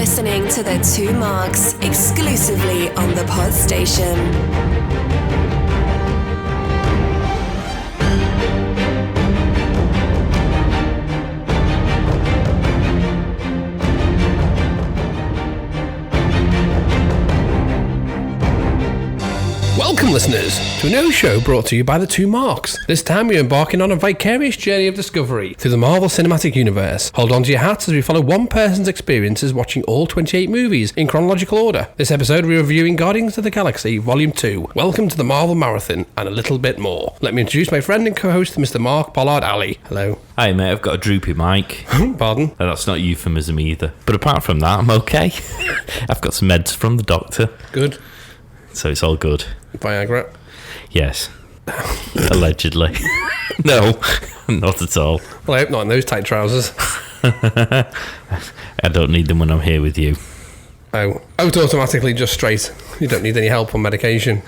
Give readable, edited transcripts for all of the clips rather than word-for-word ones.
listening to The Two Marks exclusively on the Pod Station. Welcome, listeners, to a new show brought to you by The Two Marks. This time we're embarking on a vicarious journey of discovery through the Marvel Cinematic Universe. Hold on to your hats as we follow one person's experiences watching all 28 movies in chronological order. This episode we're reviewing Guardians of the Galaxy Volume 2. Welcome to the Marvel Marathon and a little bit more. Let me introduce my friend and co-host, Mr. Mark Pollard Ali. Hello. Hi mate, I've got a droopy mic. Pardon? That's not a euphemism either. But apart from that, I'm okay. I've got some meds from the doctor. Good. So it's all good. Viagra? Yes. Allegedly. No, not at all. Well, I hope not in those tight trousers. I don't need them when I'm here with you. Oh, automatically just straight. You don't need any help on medication.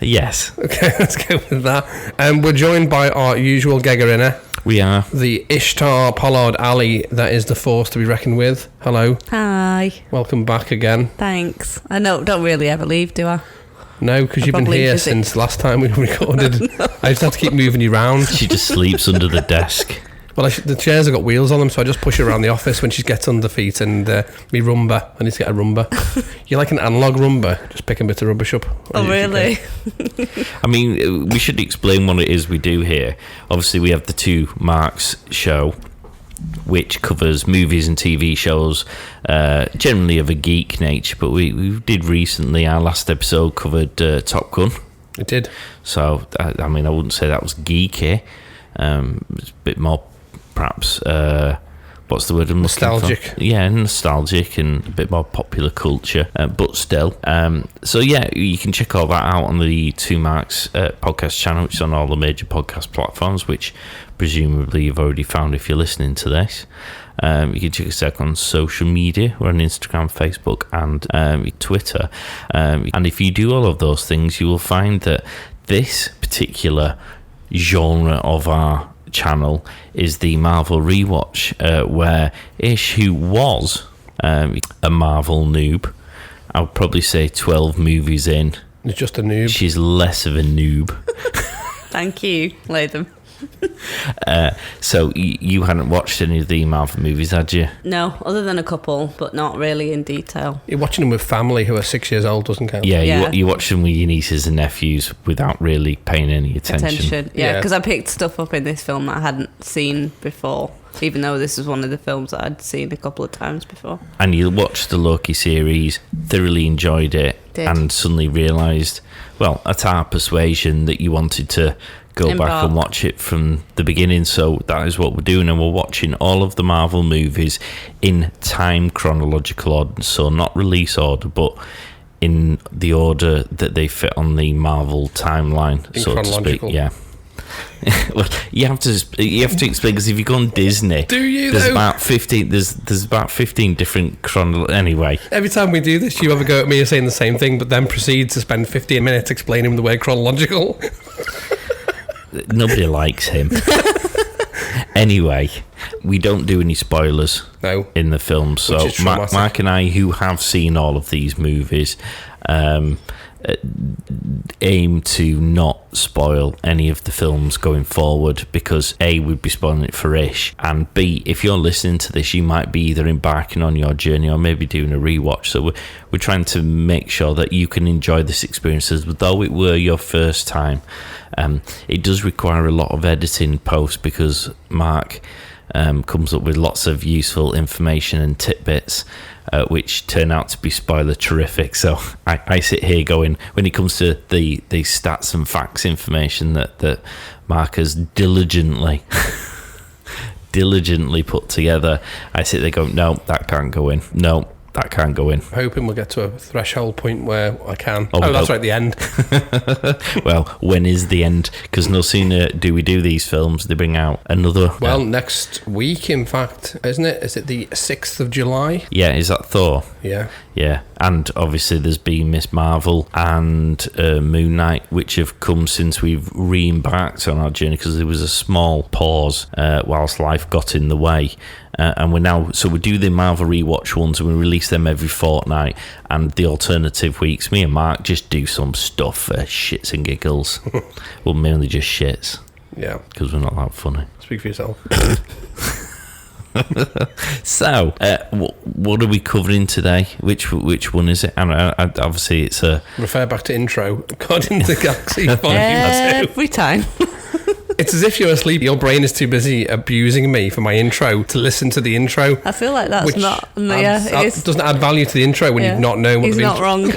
Yes. Okay, let's go with that. We're joined by our usual Gegarina. We are. The Ishtar Pollard Ali that is the force to be reckoned with. Hello. Hi. Welcome back again. Thanks. I don't really ever leave, do I? No, because you've been here since last time we recorded. No. I just have to keep moving you around. She just sleeps under the desk. Well, the chairs have got wheels on them, so I just push her around the office when she gets under feet. And me Roomba, I need to get a Roomba. You're like an analogue Roomba, just picking bits of rubbish up. Oh, really? I mean, we should explain what it is we do here. Obviously, we have the Two Marks show, which covers movies and TV shows, generally of a geek nature. But we did recently, our last episode covered Top Gun. It did. So, I mean, I wouldn't say that was geeky. It's a bit more, perhaps, what's the word I'm nostalgic. Looking for? Yeah, nostalgic and a bit more popular culture, but still. So yeah, you can check all that out on the Two Marks podcast channel, which is on all the major podcast platforms, which presumably you've already found if you're listening to this. You can check us out on social media. We're on Instagram, Facebook, and Twitter. And if you do all of those things, you will find that this particular genre of our channel is the Marvel Rewatch, where Ish, who was a Marvel noob, I would probably say 12 movies in. It's just a noob. She's less of a noob. Thank you, Latham. So you hadn't watched any of the Marvel movies, had you? No, other than a couple, but not really in detail. You're watching them with family who are 6 years old, doesn't count. Yeah. You watch them with your nieces and nephews without really paying any attention. Yeah, because I picked stuff up in this film that I hadn't seen before, even though this was one of the films that I'd seen a couple of times before. And you watched the Loki series, thoroughly enjoyed it, and suddenly realised, well, at our persuasion, that you wanted to go back and watch it from the beginning. So that is what we're doing, and we're watching all of the Marvel movies in time chronological order, so not release order, but in the order that they fit on the Marvel timeline, so to speak. Yeah. Well, you have to explain, because if you go on Disney, there's about 15 different anyway. Every time we do this, you have a go at me saying the same thing, but then proceed to spend 15 minutes explaining the word chronological. Nobody likes him. Anyway, we don't do any spoilers in the film, so Mark and I, who have seen all of these movies, aim to not spoil any of the films going forward, because A, we'd be spoiling it for Ish, and B, if you're listening to this, you might be either embarking on your journey or maybe doing a rewatch. So we're trying to make sure that you can enjoy this experience as though it were your first time. It does require a lot of editing post, because Mark comes up with lots of useful information and tidbits, which turn out to be spoiler terrific. So I sit here going, when it comes to the stats and facts information that Mark has diligently put together, I sit there going, no, that can't go in. No, that can't go in. I'm hoping we'll get to a threshold point where I can. Oh, that's right, the end. Well, when is the end? Because no sooner do we do these films, they bring out another. Well, next week, in fact, isn't it? Is it the 6th of July? Yeah, is that Thor? Yeah. Yeah, and obviously there's been Miss Marvel and Moon Knight, which have come since we've re-embarked on our journey, because there was a small pause whilst life got in the way. and we do the Marvel Rewatch ones, and we release them every fortnight, and the alternative weeks, me and Mark just do some stuff for shits and giggles. Well, mainly just shits. Yeah. Because we're not that funny. Speak for yourself. So, what are we covering today? Which one is it? And obviously, it's a... Refer back to intro. Guardians of the Galaxy Volume 2. Every time. It's as if you're asleep. Your brain is too busy abusing me for my intro to listen to the intro. I feel like that's not... it doesn't add value to the intro when you've not known what He's not wrong.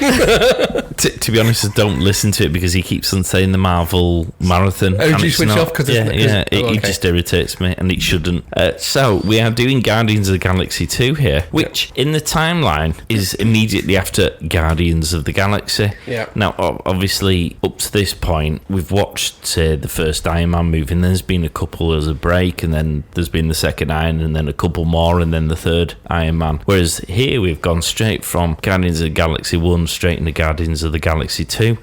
To be honest, I don't listen to it because he keeps on saying the Marvel Marathon. Oh, do you switch off? It just irritates me, and it shouldn't. So, we are doing Guardians of the Galaxy 2 here, which in the timeline is immediately after Guardians of the Galaxy. Yeah. Now, obviously, up to this point, we've watched, say, the first Iron Man movie, and there's been a couple as a break, and then there's been the second Iron, and then a couple more, and then the third Iron Man. Whereas here, we've gone straight from Guardians of the Galaxy 1 straight into Guardians of the Galaxy 2.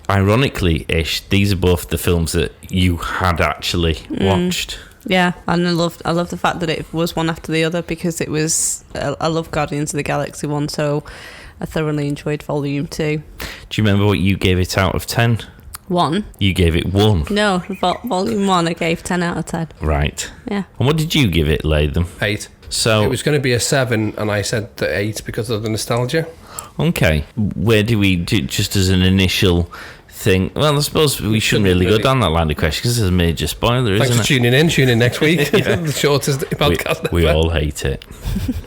Ironically, Ish, these are both the films that you had actually watched. Yeah, and I love the fact that it was one after the other, because it was... I love Guardians of the Galaxy 1, so I thoroughly enjoyed Volume 2. Do you remember what you gave it out of 10? 1. You gave it 1. No, Volume 1 I gave 10 out of 10. Right. Yeah. And what did you give it, Latham? 8. So it was going to be a 7, and I said the 8 because of the nostalgia. Okay. Where do we do, just as an initial thing? Well, I suppose we shouldn't really go down that line of question because it's a major spoiler, Thanks isn't for it? tuning in. Tune in next week. The shortest podcast We ever. all hate it.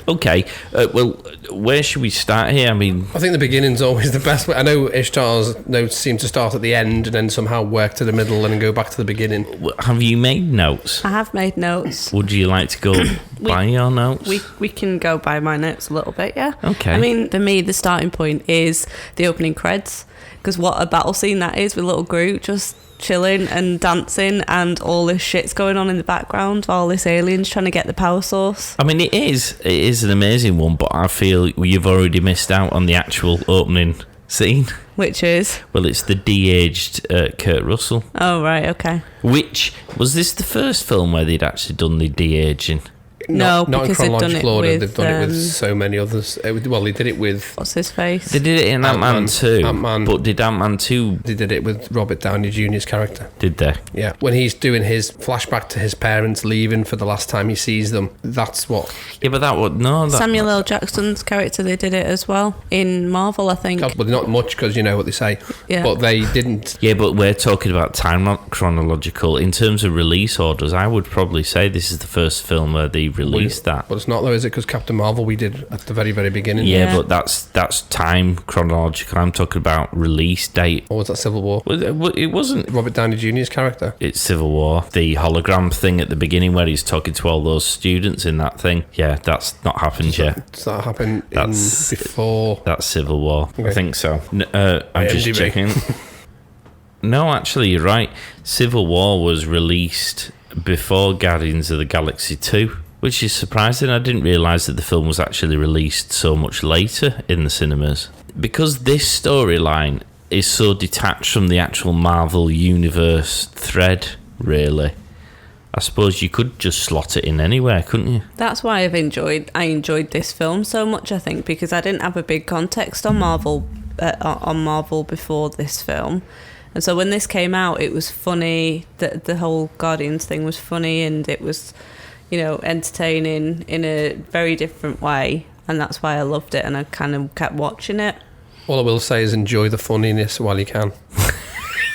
Okay. Well, where should we start here? I mean, I think the beginning's always the best way. I know Ishtar's notes seem to start at the end and then somehow work to the middle and then go back to the beginning. have you made notes? I have made notes. Would you like to go by your notes? We can go by my notes a little bit, yeah. Okay. I mean, for me, the starting point is the opening creds, because what a battle scene that is with little Groot just chilling and dancing, and all this shit's going on in the background, all this aliens trying to get the power source. I mean, it is an amazing one, but I feel you've already missed out on the actual opening scene. Which is? Well, it's the de-aged Kurt Russell. Oh, right, okay. Which, was this the first film where they'd actually done the de-aging? No, not in because they've done it chronological order. with... They've done it with so many others. Well, they did it with... What's his face? They did it in Ant-Man 2. Ant-Man. But did Ant-Man 2... They did it with Robert Downey Jr.'s character. Did they? Yeah. When he's doing his flashback to his parents leaving for the last time he sees them, that's what... Yeah, but that would... No, that... Samuel L. Jackson's character, they did it as well. In Marvel, I think. Well, not much, because you know what they say. Yeah. But they didn't... Yeah, but we're talking about time chronological. In terms of release orders, I would probably say this is the first film where they released that. But it's not, though, is it? Because Captain Marvel we did at the very, very beginning. Yeah, but that's time chronological. I'm talking about release date. Or was that Civil War? It wasn't. Robert Downey Jr.'s character? It's Civil War. The hologram thing at the beginning where he's talking to all those students in that thing. Yeah, that's not happened yet. Does that happen That's before? That's Civil War. I Okay. think so. I'm just IMDb. checking. No, actually, you're right. Civil War was released before Guardians of the Galaxy 2. Which is surprising. I didn't realise that the film was actually released so much later in the cinemas. Because this storyline is so detached from the actual Marvel Universe thread, really. I suppose you could just slot it in anywhere, couldn't you? That's why I enjoyed this film so much, I think, because I didn't have a big context on Marvel before this film. And so when this came out, it was funny. The whole Guardians thing was funny, and it was... entertaining in a very different way, and that's why I loved it, and I kind of kept watching it. All I will say is enjoy the funniness while you can.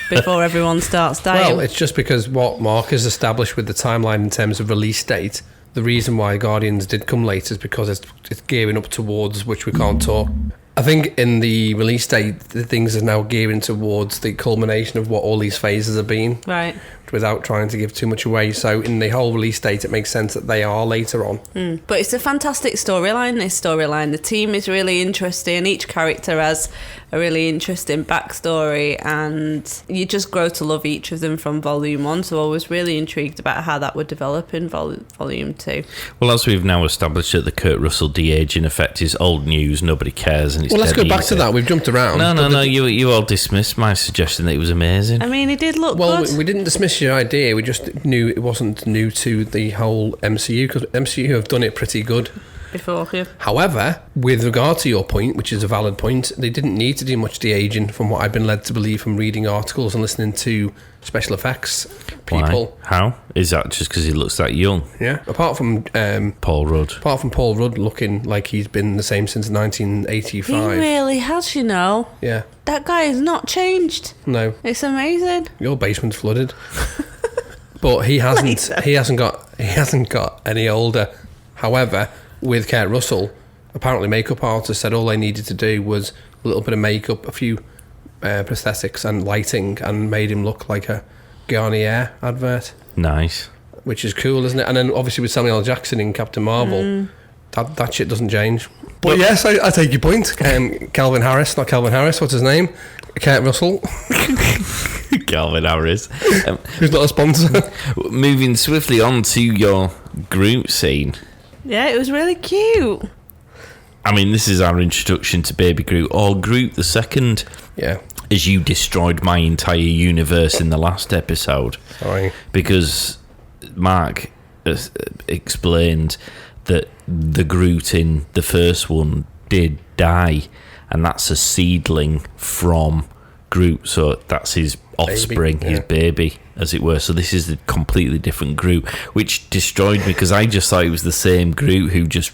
Before everyone starts dying. Well, it's just because what Mark has established with the timeline in terms of release date, the reason why Guardians did come late is because it's gearing up towards which we can't talk. I think in the release date, the things are now gearing towards the culmination of what all these phases have been. Right. Without trying to give too much away. So in the whole release date, it makes sense that they are later on. But it's a fantastic storyline, this storyline. The team is really interesting. Each character has a really interesting backstory, and you just grow to love each of them from volume 1. So I was really intrigued about how that would develop in volume 2. Well, as we've now established that the Kurt Russell de-aging effect is old news, nobody cares, and it's Well, let's dead go back easy. to that. We've jumped around. No. You all dismissed my suggestion that it was amazing. I mean, it did look Well, good. we didn't dismiss your idea. We just knew it wasn't new to the whole MCU, because MCU have done it pretty good. Before, yeah. However, with regard to your point, which is a valid point, they didn't need to do much de-aging, from what I've been led to believe from reading articles and listening to special effects people. Why? How? Is that just because he looks that young? Yeah. Apart from Paul Rudd. Paul Rudd looking like he's been the same since He 1985. really has, you know. Yeah. That guy has not changed. No. It's amazing. Your basement's flooded. But he hasn't. He hasn't got any older. However, with Kurt Russell, apparently makeup artists said all they needed to do was a little bit of makeup, a few prosthetics and lighting, and made him look like a Garnier advert. Nice. Which is cool, isn't it? And then obviously with Samuel L. Jackson in Captain Marvel, that shit doesn't change. But yes, I take your point. Calvin Harris, not Calvin Harris, what's his name? Kurt Russell. Calvin Harris. Who's not a sponsor. Moving swiftly on to your Groot scene. Yeah, it was really cute. I mean, this is our introduction to Baby Groot, or Groot the Second, Yeah. as you destroyed my entire universe in the last episode. Sorry. Because Mark explained that the Groot in the first one did die, and that's a seedling from Groot, so that's his offspring, Baby, yeah. his baby, as it were. So this is a completely different Groot, which destroyed me, because I just thought it was the same Groot who just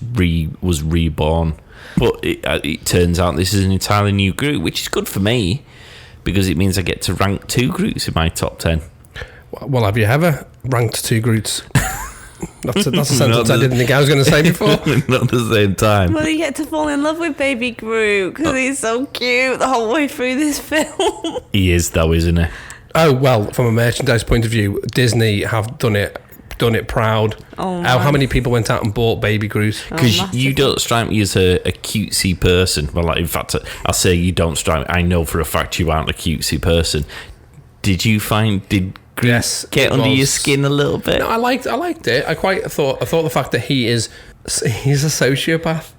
was reborn. But it turns out this is an entirely new Groot, which is good for me, because it means I get to rank 2 Groots in my top 10. Well, have you ever ranked 2 Groots? That's a sentence I didn't think I was going to say before. Not at the same time. Well, you get to fall in love with Baby Groot because he's so cute the whole way through this film. He is, though, isn't he? Oh, well, from a merchandise point of view, Disney have done it proud. Oh, How many people went out and bought Baby Groot? Because you don't strike me as a cutesy person. Well, like, in fact, I'll say you don't strike me. I know for a fact you aren't a cutesy person. Did Groot get under your skin a little bit? No, I liked it. I thought the fact that he's a sociopath.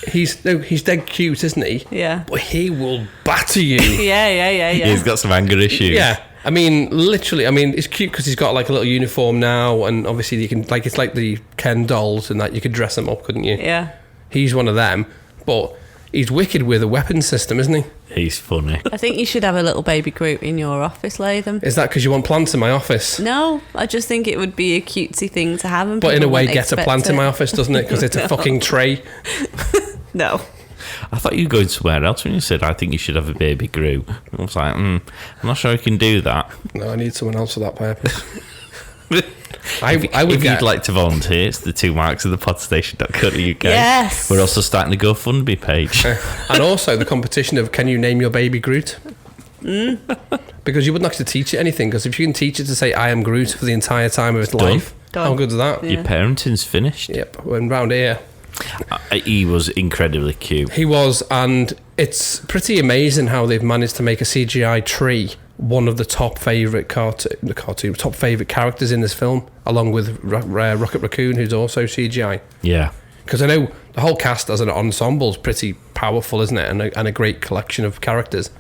he's dead cute, isn't he? Yeah. But he will batter you. Yeah. He's got some anger issues. Yeah. I mean, literally. I mean, it's cute because he's got like a little uniform now, and obviously you can it's like the Ken dolls and that you could dress him up, couldn't you? Yeah. He's one of them, but he's wicked with a weapon system, isn't he? He's funny. I think you should have a little Baby Groot in your office, Latham. Is that because you want plants in my office? No, I just think it would be a cutesy thing to have. But in a way, get a plant in my office, doesn't it? Because it's a fucking tray. No. I thought you were going somewhere else when you said, I think you should have a Baby Groot. I was like, I'm not sure I can do that. No, I need someone else for that purpose. If you'd like to volunteer, it's the 2 marks of the podstation.co.uk. Yes. We're also starting a GoFundMe page. And also the competition of can you name your baby Groot? Because you wouldn't have to teach it anything, because if you can teach it to say I am Groot for the entire time of its life, Done. how good is that? Yeah. Your parenting's finished. Yep, when round here. He was incredibly cute. He was, and it's pretty amazing how they've managed to make a CGI tree one of the top favourite top favourite characters in this film, along with Rocket Raccoon, who's also CGI. Yeah. Because I know the whole cast as an ensemble is pretty powerful, isn't it? And a great collection of characters.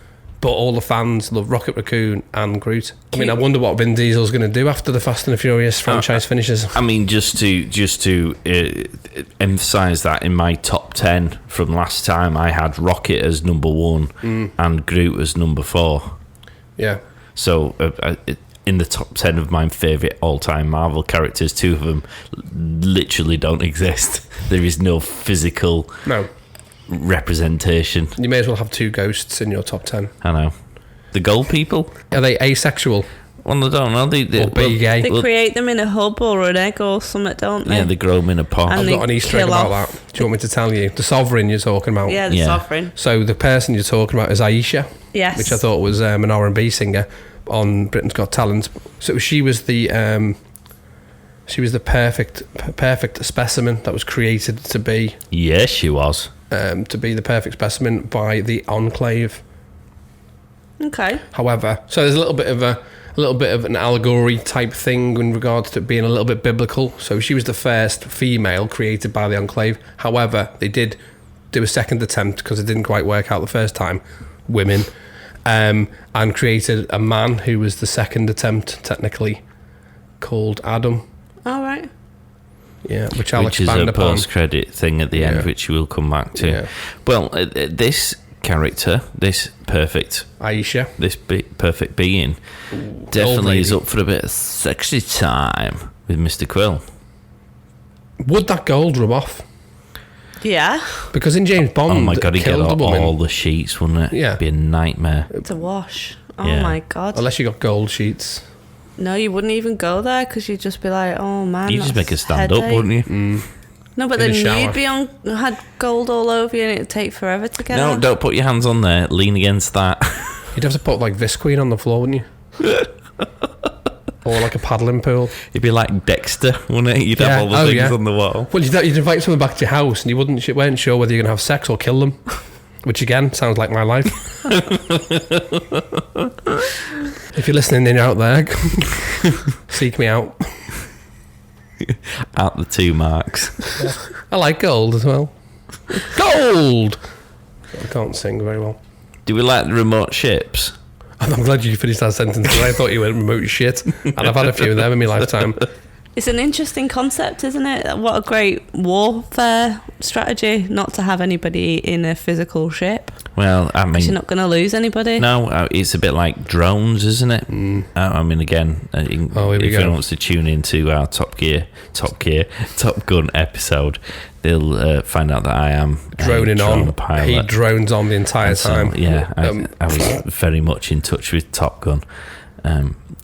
But all the fans love Rocket Raccoon and Groot. I mean, I wonder what Vin Diesel's going to do after the Fast and the Furious franchise finishes. I mean, just to emphasise that, in my top 10 from last time, I had Rocket as number 1 and Groot as number 4. Yeah. So in the top 10 of my favourite all-time Marvel characters, 2 of them literally don't exist. There is no physical representation. You may as well have 2 ghosts in your top 10. I know. The gold people? Are they asexual? Well, they don't know. They be gay? They create them in a hub or an egg or something, don't they? Yeah, they grow them in a pot. And I've got an Easter egg about that. Do you want me to tell you? The Sovereign you're talking about. Yeah, the Sovereign. So the person you're talking about is Aisha. Yes. Which I thought was an R&B singer on Britain's Got Talent. So she was the perfect specimen that was created to be. Yes, she was. to be the perfect specimen by the Enclave. Okay. However, so there's a little bit of an allegory type thing in regards to it being a little bit biblical. So she was the first female created by the Enclave. However, they did do a second attempt because it didn't quite work out the first time. Women, and created a man who was the second attempt, technically, called Adam. All right. Yeah, which I'll expand is a upon. Post-credit thing at the end, which we'll come back to. Yeah. Well, this character, this perfect Aisha, this perfect being, definitely is up for a bit of sexy time with Mr. Quill. Would that gold rub off? Yeah. Because in James Bond, Oh my god, he'd get killed a woman. all the sheets, wouldn't it? Yeah. It'd be a nightmare. To wash. Oh Yeah. my god. Unless you got gold sheets. No, you wouldn't even go there because you'd just be like, oh man. You'd just that's make her stand up, headache. wouldn't you? No, but In then the shower. you'd be had gold all over you and it'd take forever to get No, off. don't put your hands on there. Lean against that. You'd have to put like Visqueen on the floor, wouldn't you? Or like a paddling pool. It'd be like Dexter, wouldn't it? You'd have all the things on the wall. Well, you'd invite someone back to your house and you weren't sure whether you're going to have sex or kill them. Which again, sounds like my life. If you're listening and you're out there, seek me out. At the 2 marks. I like gold as well. Gold! I can't sing very well. Do we like the remote ships? I'm glad you finished that sentence because I thought you went remote shit. And I've had a few of them in my lifetime. It's an interesting concept, isn't it? What a great warfare strategy, not to have anybody in a physical ship. Well, I mean, You're not going to lose anybody. no, it's a bit like drones, isn't it? I mean, again, here we if go. anyone wants to tune into our Top Gun episode, they'll find out that I am Droning a drone on. pilot. He drones on the entire So, time. yeah, I was very much in touch with Top Gun.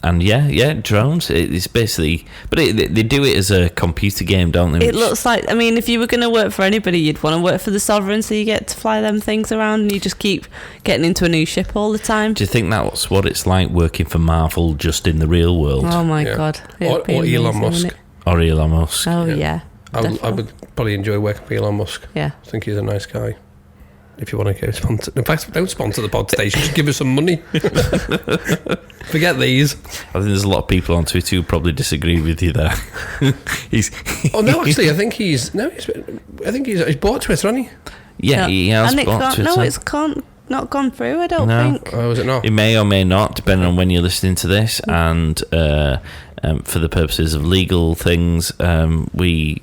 And yeah, drones. It's basically, but they do it as a computer game, don't they? It looks like, I mean, if you were going to work for anybody, you'd want to work for the Sovereign, so you get to fly them things around and you just keep getting into a new ship all the time. Do you think that's what it's like working for Marvel just in the real world? Oh my Yeah. god. Or It'd be Elon amazing, Musk. wouldn't it? Or Elon Musk? Oh Yeah. yeah. I definitely. would probably enjoy working for Elon Musk. Yeah. I think he's a nice guy. If you want to go sponsor, in fact, don't sponsor the pod station. Just give us some money. Forget these. I think there's a lot of people on Twitter who probably disagree with you there. he's Oh no, actually, I think he's bought Twitter, hasn't he? yeah, he has and bought Twitter. no, it's not gone through, I don't No. think. Oh, is it not? It may or may not, depending on when you're listening to this. And for the purposes of legal things, we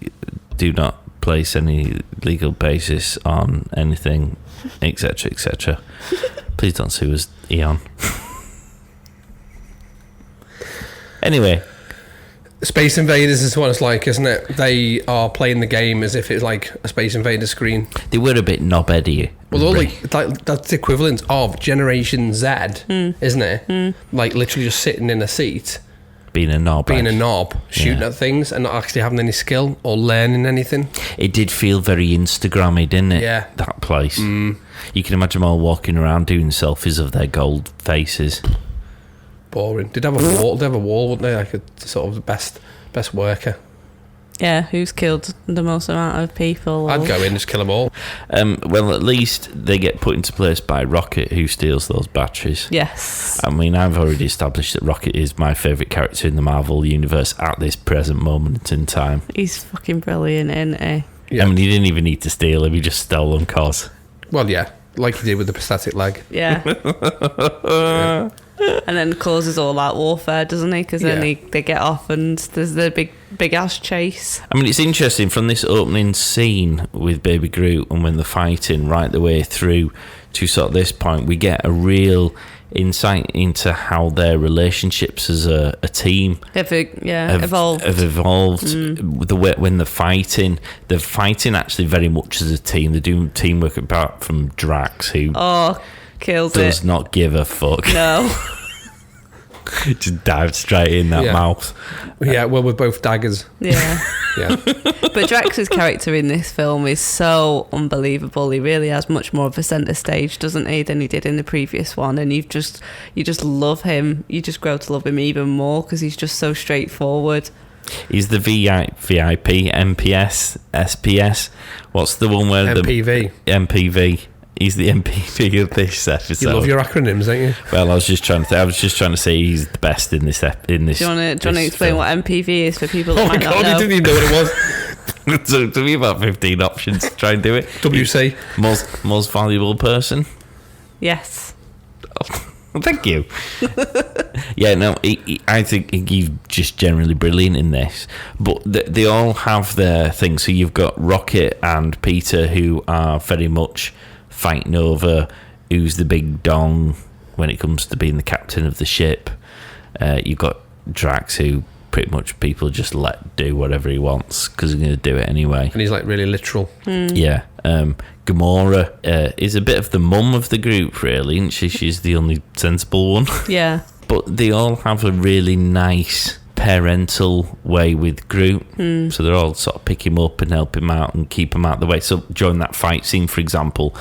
do not place any legal basis on anything, etc., etc. Please don't sue us, Eon. Anyway, Space Invaders is what it's like, isn't it? They are playing the game as if it's like a Space Invaders screen. they were a bit knob-heady. Well, that's the equivalent of Generation Z, isn't it? Like literally just sitting in a seat, being a knob. shooting Yeah. at things and not actually having any skill or learning anything. It did feel very Instagrammy, didn't it? Yeah. That place. You can imagine them all walking around doing selfies of their gold faces. Boring. They'd have a wall, wouldn't they? Like a sort of the best worker. Yeah, who's killed the most amount of people? I'd go in and just kill them all. Well, at least they get put into place by Rocket, who steals those batteries. Yes. I mean, I've already established that Rocket is my favourite character in the Marvel universe at this present moment in time. He's fucking brilliant, isn't he? Yeah. I mean, he didn't even need to steal him, he just stole them, cause. Well, yeah, like he did with the prosthetic leg. Yeah. And then causes all that warfare, doesn't he? Because then Yeah. they get off and there's the big ass chase. I mean, it's interesting from this opening scene with Baby Groot and when they're fighting right the way through to sort of this point, we get a real insight into how their relationships as a team Evolved. have evolved. The way when they're fighting actually very much as a team. They're doing teamwork apart from Drax, who Kills does it. not give a fuck. No. Just dived straight in that Yeah. mouth. Yeah, well, we're both daggers. Yeah. Yeah. But Drax's character in this film is so unbelievable. He really has much more of a centre stage, doesn't he, than he did in the previous one. And you just love him. You just grow to love him even more because he's just so straightforward. He's the VIP, MPS, SPS. What's the one where MPV. He's the MPV of this episode. You love your acronyms, don't you? Well, I was just trying to say he's the best in this. Do you want to explain what MPV is for people that might not know? You didn't even know what it was. So to me, about 15 options to try and do it. WC. Most valuable person. Yes. Oh, thank you. Yeah, no, I think he's just generally brilliant in this. But they all have their things. So you've got Rocket and Peter, who are very much fighting over who's the big dong when it comes to being the captain of the ship. You've got Drax, who pretty much people just let do whatever he wants because he's going to do it anyway. And he's like really literal. Yeah. Gamora is a bit of the mum of the group, really, isn't she? She's the only sensible one. Yeah. But they all have a really nice parental way with Groot. So they're all sort of pick him up and help him out and keep him out of the way. So during that fight scene, for example,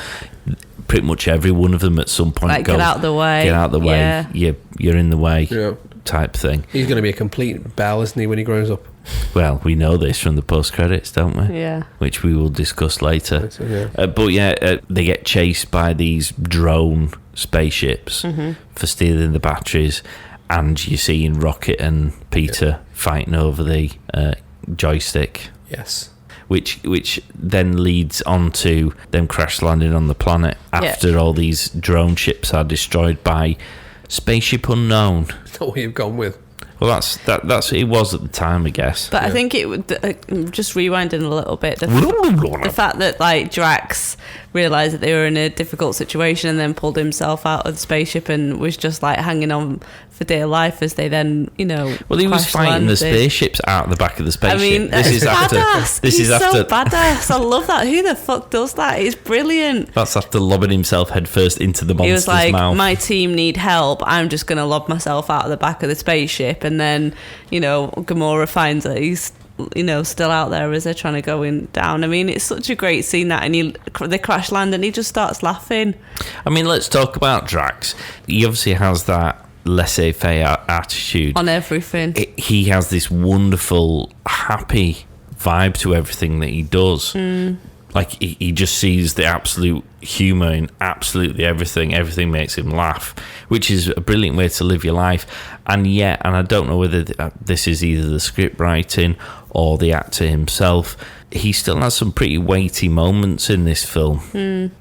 pretty much every one of them at some point goes, get out of the way. Get out of the way. Yeah. You're in the way. Yeah. Type thing. He's going to be a complete belle, isn't he, when he grows up? Well, we know this from the post-credits, don't we? Yeah. Which we will discuss later. Yeah. But they get chased by these drone spaceships for stealing the batteries, and you're seeing Rocket and Peter fighting over the joystick. Yes. Which then leads on to them crash landing on the planet after all these drone ships are destroyed by Spaceship Unknown. Is that what you've gone with? Well, that's what it was at the time, I guess. But I think it would just rewinding a little bit. The fact that like Drax realised that they were in a difficult situation and then pulled himself out of the spaceship and was just like hanging on for dear life as they then, Well, he was fighting the spaceships out the back of the spaceship. I mean, this is badass. He's after so badass. I love that. Who the fuck does that? It's brilliant. That's after lobbing himself headfirst into the monster's mouth. He was like, my team need help. I'm just going to lob myself out of the back of the spaceship. And then, Gamora finds that he's, still out there as they're trying to go down. I mean, it's such a great scene that, and they crash land and he just starts laughing. I mean, let's talk about Drax. He obviously has that laissez-faire attitude on everything. He has this wonderful, happy vibe to everything that he does. Like he just sees the absolute humour in absolutely everything. Everything makes him laugh, which is a brilliant way to live your life. And I don't know whether this is either the script writing or the actor himself, he still has some pretty weighty moments in this film.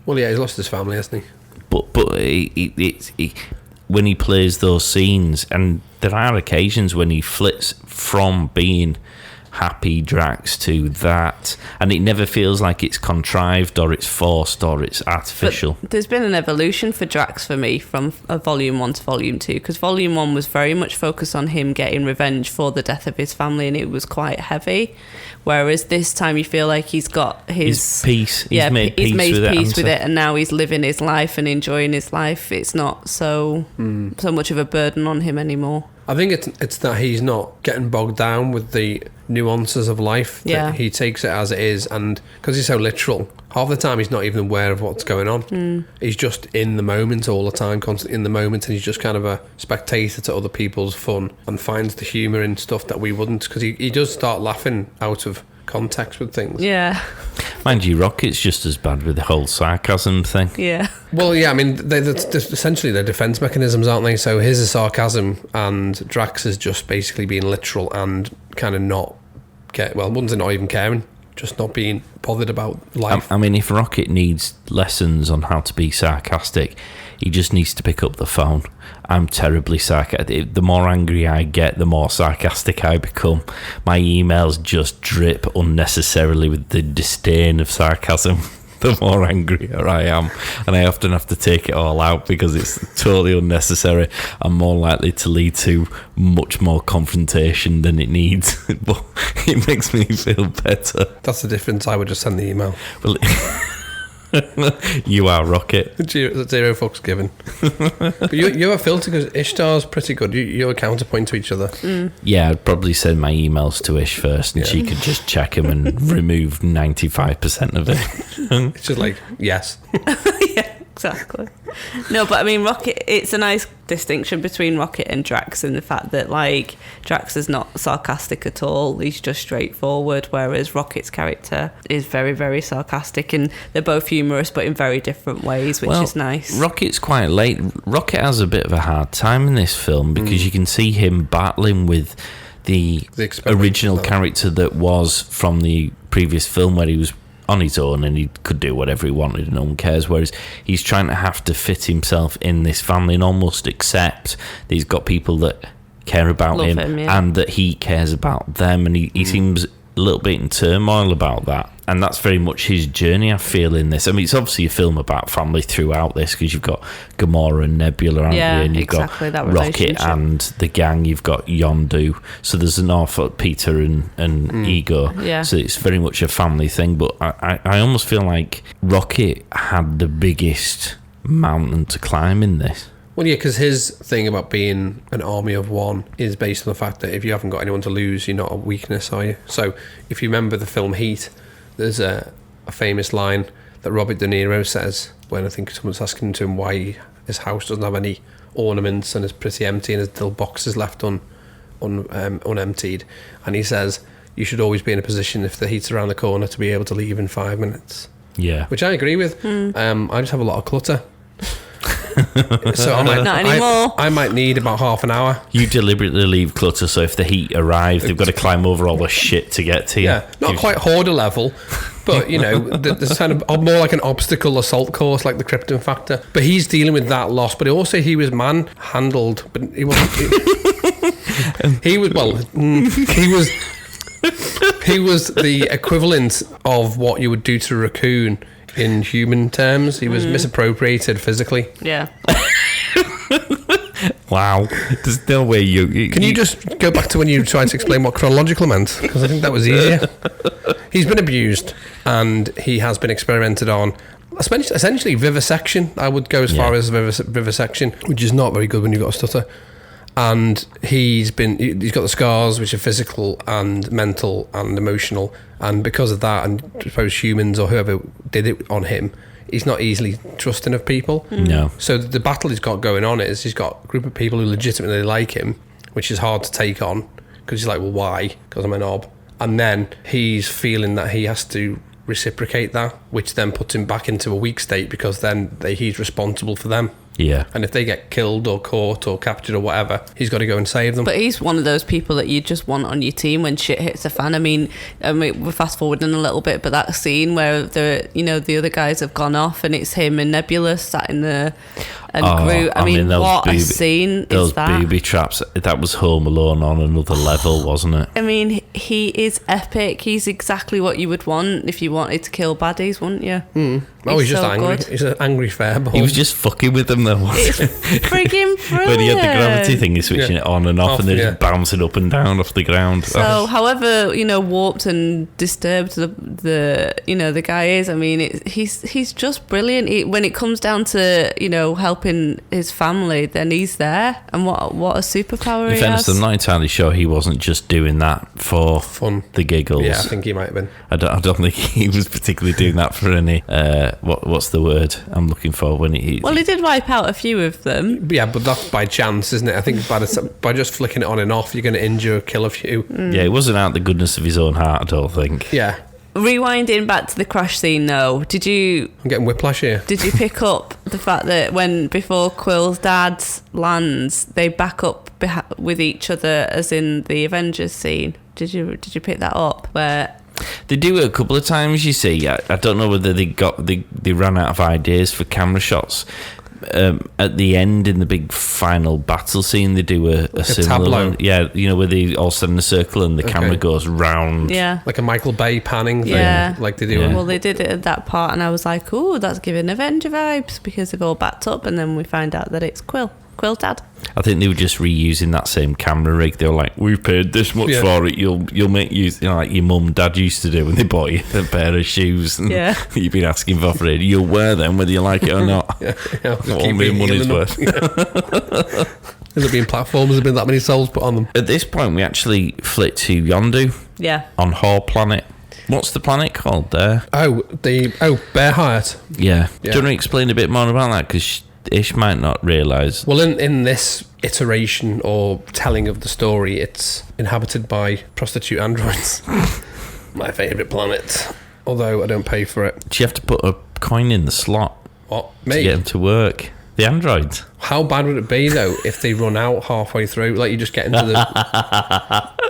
Well, yeah, he's lost his family, hasn't he? But he when he plays those scenes, and there are occasions when he flips from being happy Drax to that, and it never feels like it's contrived or it's forced or it's artificial. But there's been an evolution for Drax for me from Volume 1 to Volume 2, because Volume 1 was very much focused on him getting revenge for the death of his family, and it was quite heavy, whereas this time you feel like he's got his peace. He's made peace with it, and now he's living his life and enjoying his life. It's not so much of a burden on him anymore. I think it's that he's not getting bogged down with the nuances of life. That he takes it as it is, and because he's so literal, half the time he's not even aware of what's going on. He's just in the moment all the time, constantly in the moment, and he's just kind of a spectator to other people's fun and finds the humour in stuff that we wouldn't, because he does start laughing out of context with things. Yeah. Mind you, Rocket's just as bad with the whole sarcasm thing. Yeah. Well, yeah, I mean, they're essentially they're defence mechanisms, aren't they? So his is sarcasm and Drax is just basically being literal and kind of not one's not even caring, just not being bothered about life. I mean, if Rocket needs lessons on how to be sarcastic, he just needs to pick up the phone. I'm terribly sarcastic. The more angry I get, the more sarcastic I become. My emails just drip unnecessarily with the disdain of sarcasm. The more angrier I am, and I often have to take it all out because it's totally unnecessary and more likely to lead to much more confrontation than it needs. But it makes me feel better. That's the difference. I would just send the email. Well, you are Rocket. Zero fucks given. But you have a filter because Ishtar's pretty good. You're a counterpoint to each other. Yeah, I'd probably send my emails to Ish first, and she could just check them and remove 95% of it. It's just like, yes. Exactly. No, but I mean, Rocket, it's a nice distinction between Rocket and Drax in the fact that, like, Drax is not sarcastic at all. He's just straightforward, whereas Rocket's character is very, very sarcastic, and they're both humorous, but in very different ways, which is nice. Rocket's quite late. Rocket has a bit of a hard time in this film because you can see him battling with the original character that was from the previous film, where he was on his own and he could do whatever he wanted and no one cares, whereas he's trying to have to fit himself in this family and almost accept that he's got people that care about him and that he cares about them, and he seems a little bit in turmoil about that, and that's very much his journey, I feel, in this. I mean, it's obviously a film about family throughout this, because you've got Gamora and Nebula, aren't you? And you've got Rocket and the gang, you've got Yondu, so there's an awful Peter and Ego, so it's very much a family thing. But I almost feel like Rocket had the biggest mountain to climb in this. Well, yeah, because his thing about being an army of one is based on the fact that if you haven't got anyone to lose, you're not a weakness, are you? So if you remember the film Heat, there's a famous line that Robert De Niro says when I think someone's asking to him why his house doesn't have any ornaments and is pretty empty and his little boxes left unemptied. And he says, you should always be in a position, if the heat's around the corner, to be able to leave in 5 minutes. Yeah. Which I agree with. I just have a lot of clutter. So I might need about half an hour. You deliberately leave clutter, so if the heat arrives, they've got to climb over all the shit to get to you. Yeah, not quite hoarder level, but you know, there's kind of more like an obstacle assault course, like the Krypton Factor. But he's dealing with that loss. But also, he was manhandled, but he wasn't. He was the equivalent of what you would do to a raccoon. In human terms, he was misappropriated physically. Yeah. Wow. There's no way you... Can you just go back to when you tried to explain what chronological meant? Because I think that was easier. He's been abused, and he has been experimented on. Essentially, vivisection. I would go as far as vivisection, which is not very good when you've got a stutter. And he's got the scars, which are physical and mental and emotional, and because of that, and I suppose humans or whoever did it on him, he's not easily trusting of people. No. So the battle he's got going on is he's got a group of people who legitimately like him, which is hard to take on, because he's like, well, why? Because I'm a knob. And then he's feeling that he has to reciprocate that, which then puts him back into a weak state, because then he's responsible for them. Yeah. And if they get killed or caught or captured or whatever, he's got to go and save them. But he's one of those people that you just want on your team when shit hits the fan. I mean, we're fast forwarding a little bit, but that scene where the other guys have gone off and it's him and Nebula sat in the Groot. I mean what a scene is that? Those booby traps, that was Home Alone on another level, wasn't it? I mean, he is epic. He's exactly what you would want if you wanted to kill baddies, wouldn't you? He's just angry. Good. He's an angry fairball. He was just fucking with them though. It's friggin' brilliant. When he had the gravity thing, he's switching it on and off, and they're just bouncing up and down off the ground. So, however, warped and disturbed the guy is, I mean, he's just brilliant. When it comes down to helping his family, then he's there, and what a superpower he has. In fairness, I'm not entirely sure he wasn't just doing that for fun, the giggles. Yeah, I think he might have been. I don't think he was particularly doing that for any. What's the word I'm looking for when he? Well, he did wipe out a few of them. Yeah, but that's by chance, isn't it? I think by just flicking it on and off, you're going to injure or kill a few. Yeah, it wasn't out the goodness of his own heart, I don't think. Yeah. Rewinding back to the crash scene, though, I'm getting whiplash here. Did you pick up the fact that before Quill's dad lands, they back up with each other, as in the Avengers scene? Did you pick that up? Where they do it a couple of times, you see. I don't know whether they ran out of ideas for camera shots. At the end, in the big final battle scene, they do a similar tableau. One. Yeah, where they all stand in a circle and the camera goes round. Yeah. Like a Michael Bay panning thing, like they do. Yeah. Well, they did it at that part, and I was like, "Ooh, that's giving Avenger vibes," because they've all backed up, and then we find out that it's Quill's dad. I think they were just reusing that same camera rig. They were like, "We've paid this much for it. You'll make use, like your mum and dad used to do when they bought you a pair of shoes. And you've been asking for it. You'll wear them whether you like it or not. All my money's worth." Has it been platforms? Has there been that many souls put on them? At this point, we actually flit to Yondu. Yeah. On Hor Planet. What's the planet called there? Bear Heart. Yeah. Do you want to explain a bit more about that? Because Ish might not realise. Well, in this iteration or telling of the story, it's inhabited by prostitute androids. My favourite planet. Although I don't pay for it. Do you have to put a coin in the slot? What? To get them to work? The androids. How bad would it be though if they run out halfway through? Like you just get into the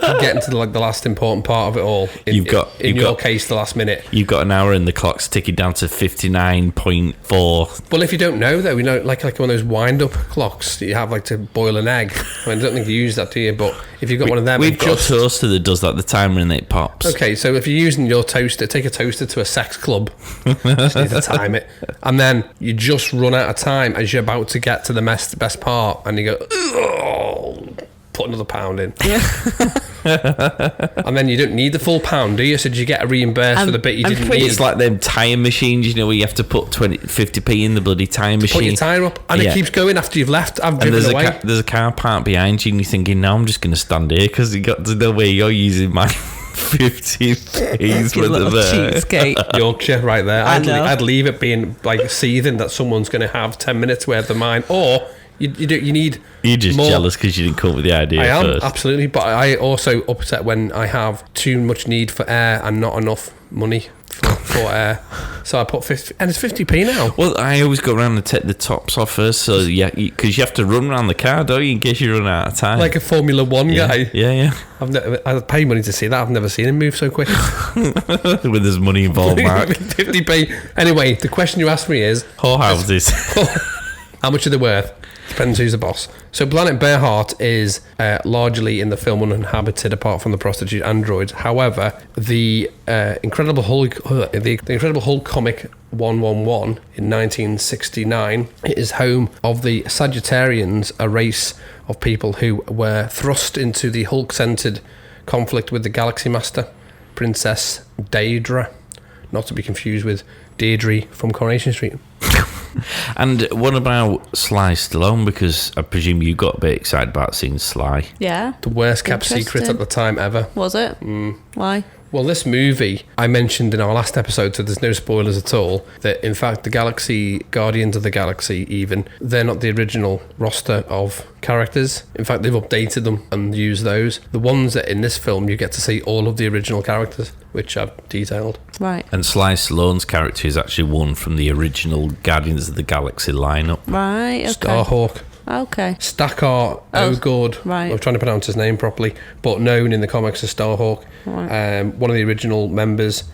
the last important part of it all. In your case, the last minute. You've got an hour and the clock's ticking down to 59.4. Well, if you don't know though, like one of those wind-up clocks that you have like to boil an egg. I mean, I don't think you use that, do you? But if you've got one of them, we've got a toaster that does like the timer and it pops. Okay, so if you're using your toaster, take a toaster to a sex club. Just need to time it, and then you just run out of time as you're about to get to the best part, and you go, put another pound in. And then you don't need the full pound, do you? So did you get a reimburse for the bit you didn't need? It's like them tyre machines, where you have to put 50p in the bloody tyre machine. Put your tyre up, and it keeps going after you've left. I've driven away. There's a car parked behind you, and you're thinking, no, I'm just going to stand here, because you got to know where you're using my 15p's worth of cheapskate. Yorkshire right there. I'd leave it being like seething that someone's going to have 10 minutes worth of mine, or you need. You're just more. Jealous because you didn't come up with the idea I am, first. absolutely, but I also upset when I have too much need for air and not enough money for air. So I put 50, and it's 50p now. Well, I always go around and take the tops off first, so because you have to run around the car, don't you, in case you run out of time. Like a Formula 1 guy. Yeah. I pay money to see that. I've never seen him move so quick. When there's money involved, Mark. 50p. Anyway, the question you asked me is... Whorehouses. How much are they worth? Depends who's the boss. So Planet Bearheart is largely in the film uninhabited apart from the prostitute androids. However, the Incredible Hulk comic 111 in 1969 is home of the Sagittarians, a race of people who were thrust into the Hulk-centered conflict with the Galaxy Master, Princess Daedra, not to be confused with Deirdre from Coronation Street. And what about Sly Stallone? Because I presume you got a bit excited about seeing Sly. Yeah. The worst kept secret at the time ever. Was it? Why? Well, this movie, I mentioned in our last episode, so there's no spoilers at all, that in fact the Guardians of the Galaxy even, they're not the original roster of characters. In fact, they've updated them and used those. The ones that in this film, you get to see all of the original characters, which I've detailed. Right. And Sly Stallone's character is actually one from the original Guardians of the Galaxy lineup. Right, okay. Starhawk. Okay. Stakar Ogord. Right. I'm trying to pronounce his name properly, but known in the comics as Starhawk. Right. One of the original members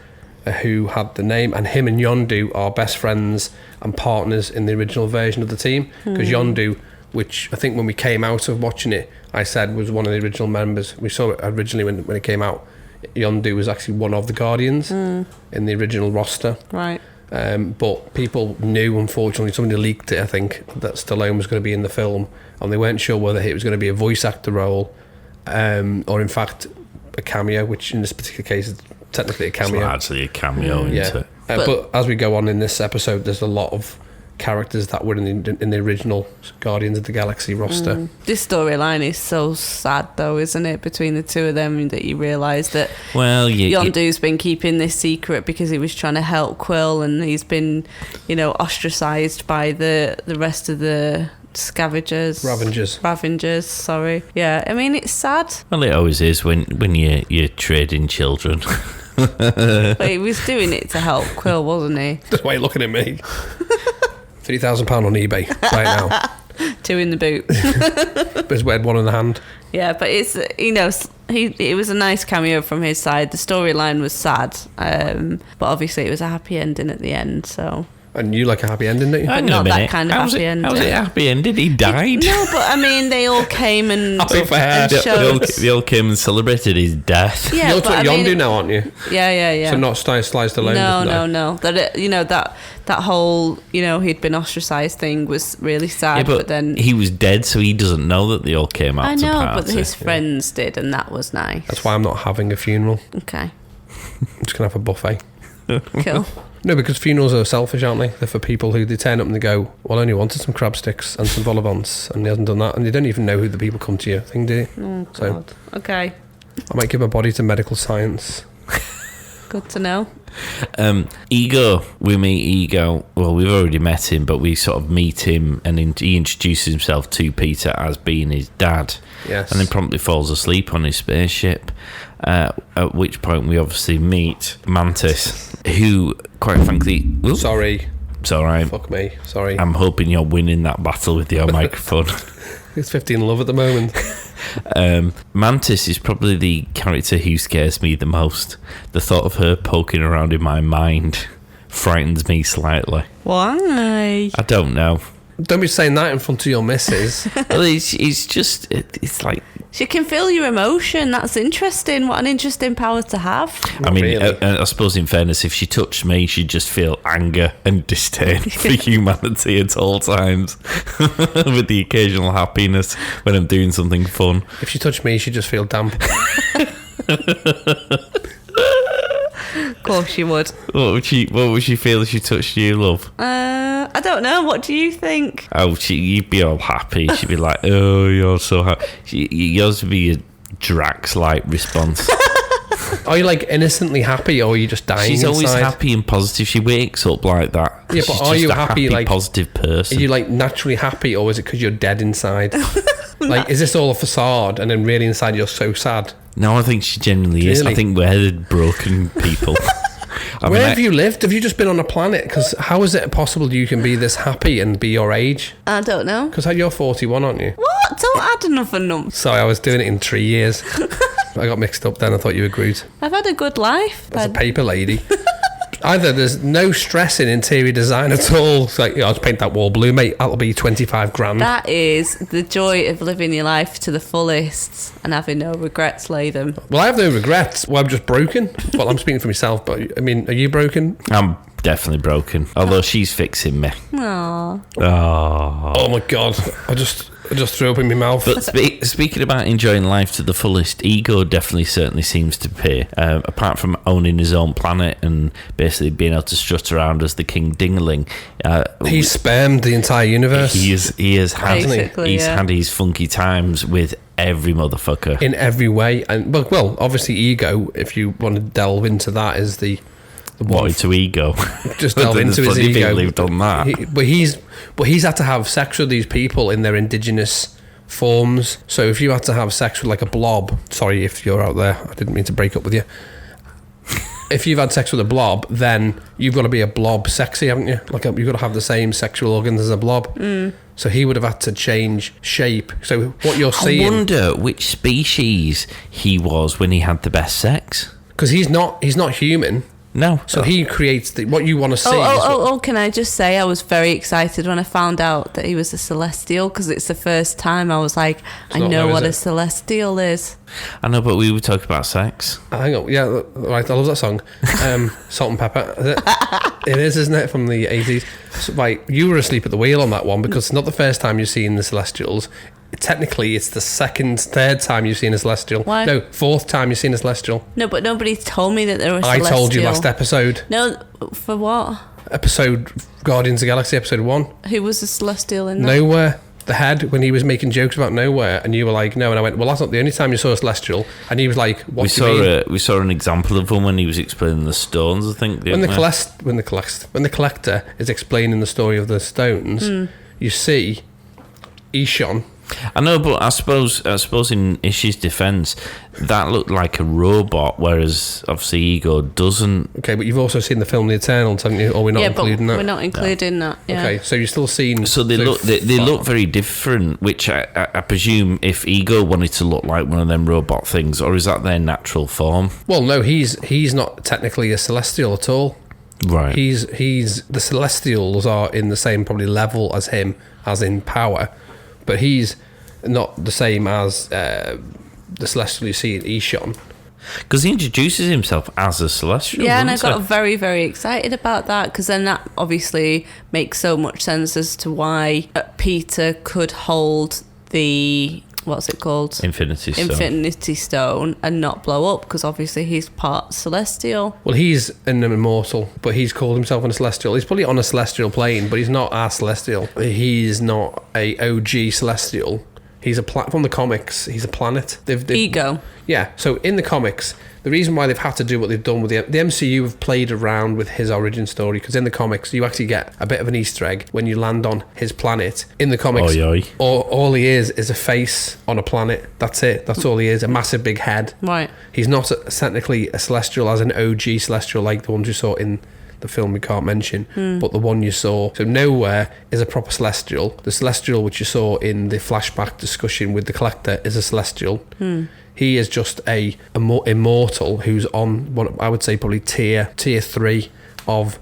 who had the name, and him and Yondu are best friends and partners in the original version of the team, because Yondu, which I think when we came out of watching it, I said was one of the original members. We saw it originally when it came out. Yondu was actually one of the Guardians in the original roster. Right. But people knew, unfortunately, somebody leaked it, I think, that Stallone was going to be in the film, and they weren't sure whether it was going to be a voice actor role or in fact a cameo, which in this particular case is technically a cameo. It's largely a cameo, isn't it? But as we go on in this episode, there's a lot of characters that were in the original Guardians of the Galaxy roster. This storyline is so sad though, isn't it, between the two of them, that you realise that Yondu's been keeping this secret because he was trying to help Quill, and he's been, ostracised by the rest of the Ravengers, sorry. Yeah, I mean, it's sad. Well, it always is when you're trading children. But he was doing it to help Quill, wasn't he? That's why you're looking at me. £3,000 on eBay right now. 2 in the boot. But he's wearing one in the hand. Yeah, but it's, it was a nice cameo from his side. The storyline was sad, but obviously it was a happy ending at the end, so... And you like a happy ending, don't you? But not that kind of happy ending. How was it a happy ending? He died. No, but I mean, they all came and showed... They all came and celebrated his death. Yeah, you're what Yondu now, aren't you? Yeah. So not sliced alone. No. That whole, he'd been ostracised thing was really sad. Yeah, but then he was dead, so he doesn't know that they all came out. I know, to party. but his friends did, and that was nice. That's why I'm not having a funeral. Okay. I'm just gonna have a buffet. Cool. No, because funerals are selfish, aren't they? They're for people who they turn up and they go, well, I only wanted some crab sticks and some vol au vents, and he hasn't done that, and they don't even know who the people come to your thing, do you? Oh, God. So, okay. I might give my body to medical science. Good to know. Ego, we meet Ego. Well, we've already met him, but we sort of meet him, and he introduces himself to Peter as being his dad. Yes. And then promptly falls asleep on his spaceship. At which point we obviously meet Mantis, who, quite frankly, Sorry. it's all right. Fuck me. Sorry. I'm hoping you're winning that battle with your microphone. It's 15 love at the moment. Mantis is probably the character who scares me the most. The thought of her poking around in my mind frightens me slightly. Why? I don't know. Don't be saying that in front of your missus. Well, it's like... She can feel your emotion. That's interesting. What an interesting power to have. I mean, really. I suppose in fairness, if she touched me, she'd just feel anger and disdain for humanity at all times, with the occasional happiness when I'm doing something fun. If she touched me, she'd just feel damp. Of course she would. What would she feel if she touched you, love? I don't know. What do you think? Oh, you'd be all happy. She'd be like, "Oh, you're so happy." Yours would be a Drax-like response. Are you like innocently happy, or are you just dying She's always inside? happy and positive. She wakes up like that. Yeah, but She's are just you a happy, like- positive person? Are you like naturally happy, or is it because you're dead inside? Like, is this all a facade, and then really inside you're so sad? No, I think she genuinely is. Really? I think we're the broken people. Where have you lived? Have you just been on a planet? Because how is it possible you can be this happy and be your age? I don't know. Because you're 41, aren't you? What? Don't add another number. Sorry, I was doing it in 3 years. I got mixed up then. I thought you were Groot. I've had a good life. As a paper lady. Either there's no stress in interior design at all. It's like, I'll just paint that wall blue, mate. That'll be 25 grand. That is the joy of living your life to the fullest and having no regrets, Latham. Well, I have no regrets. Well, I'm just broken. Well, I'm speaking for myself, but I mean, are you broken? I'm definitely broken. Although she's fixing me. Aww. Oh. Oh my God. I just threw up in my mouth. But speaking about enjoying life to the fullest, Ego definitely certainly seems to appear. Apart from owning his own planet and basically being able to strut around as the King Dingaling, He's spammed the entire universe. He has had Basically, he's yeah. had his funky times with every motherfucker. In every way. And well, obviously Ego, if you want to delve into that, is the What to Ego? just delve into his ego. Lived on that. But he's had to have sex with these people in their indigenous forms. So if you had to have sex with like a blob, sorry if you're out there, I didn't mean to break up with you. If you've had sex with a blob, then you've got to be a blob sexy, haven't you? Like you've got to have the same sexual organs as a blob. So he would have had to change shape. So what you're seeing, I wonder which species he was when he had the best sex. because he's not human. No. So he creates what you want to see. Can I just say I was very excited when I found out that he was a Celestial, because it's the first time I was like, I not know though, what is a it? Celestial is. I know, but we were talking about sex. Hang on, yeah, right. I love that song. Salt and Pepper. Is it? It is, isn't it, from the 80s? So, right, you were asleep at the wheel on that one, because it's not the first time you've seen the Celestials. Technically, it's the third time you've seen a Celestial. Why? No, fourth time you've seen a Celestial. No, but nobody told me that there were Celestial. I told you last episode. No, for what? Episode Guardians of the Galaxy, episode 1. Who was a Celestial in that? Nowhere. The Head, when he was making jokes about Nowhere, and you were like, no, and I went, well, that's not the only time you saw a Celestial. And he was like, what do you mean? We saw an example of one when he was explaining the stones, I think. When the collector is explaining the story of the stones, you see Ishon. I know, but I suppose in Ishi's defence, that looked like a robot, whereas obviously Ego doesn't. Okay, but you've also seen the film The Eternals, haven't you? Or we're not including that? We're not including that. Yeah. Okay, so you've still seen. So they look very different, which I presume if Ego wanted to look like one of them robot things, or is that their natural form? Well, no, he's not technically a Celestial at all. Right. He's the Celestials are in the same probably level as him, as in power, but he's not the same as the Celestial you see in Ishon. Because he introduces himself as a Celestial. Yeah, and I doesn't got he? very, very excited about that, because then that obviously makes so much sense as to why Peter could hold the, what's it called? Infinity Stone. Infinity Stone and not blow up, because obviously he's part Celestial. Well, he's an immortal, but he's called himself a Celestial. He's probably on a Celestial plane, but he's not a Celestial. He's not a OG Celestial. from the comics. He's a planet. Ego. Yeah. So in the comics, the reason why they've had to do what they've done with the MCU have played around with his origin story, because in the comics you actually get a bit of an Easter egg when you land on his planet. In the comics, all he is a face on a planet. That's it. That's all he is. A massive big head. Right. He's not technically a Celestial as an OG Celestial like the ones you saw in the film we can't mention, but the one you saw. So nowhere is a proper Celestial. The Celestial which you saw in the flashback discussion with the Collector is a Celestial. He is just a immortal who's on what I would say probably tier 3 of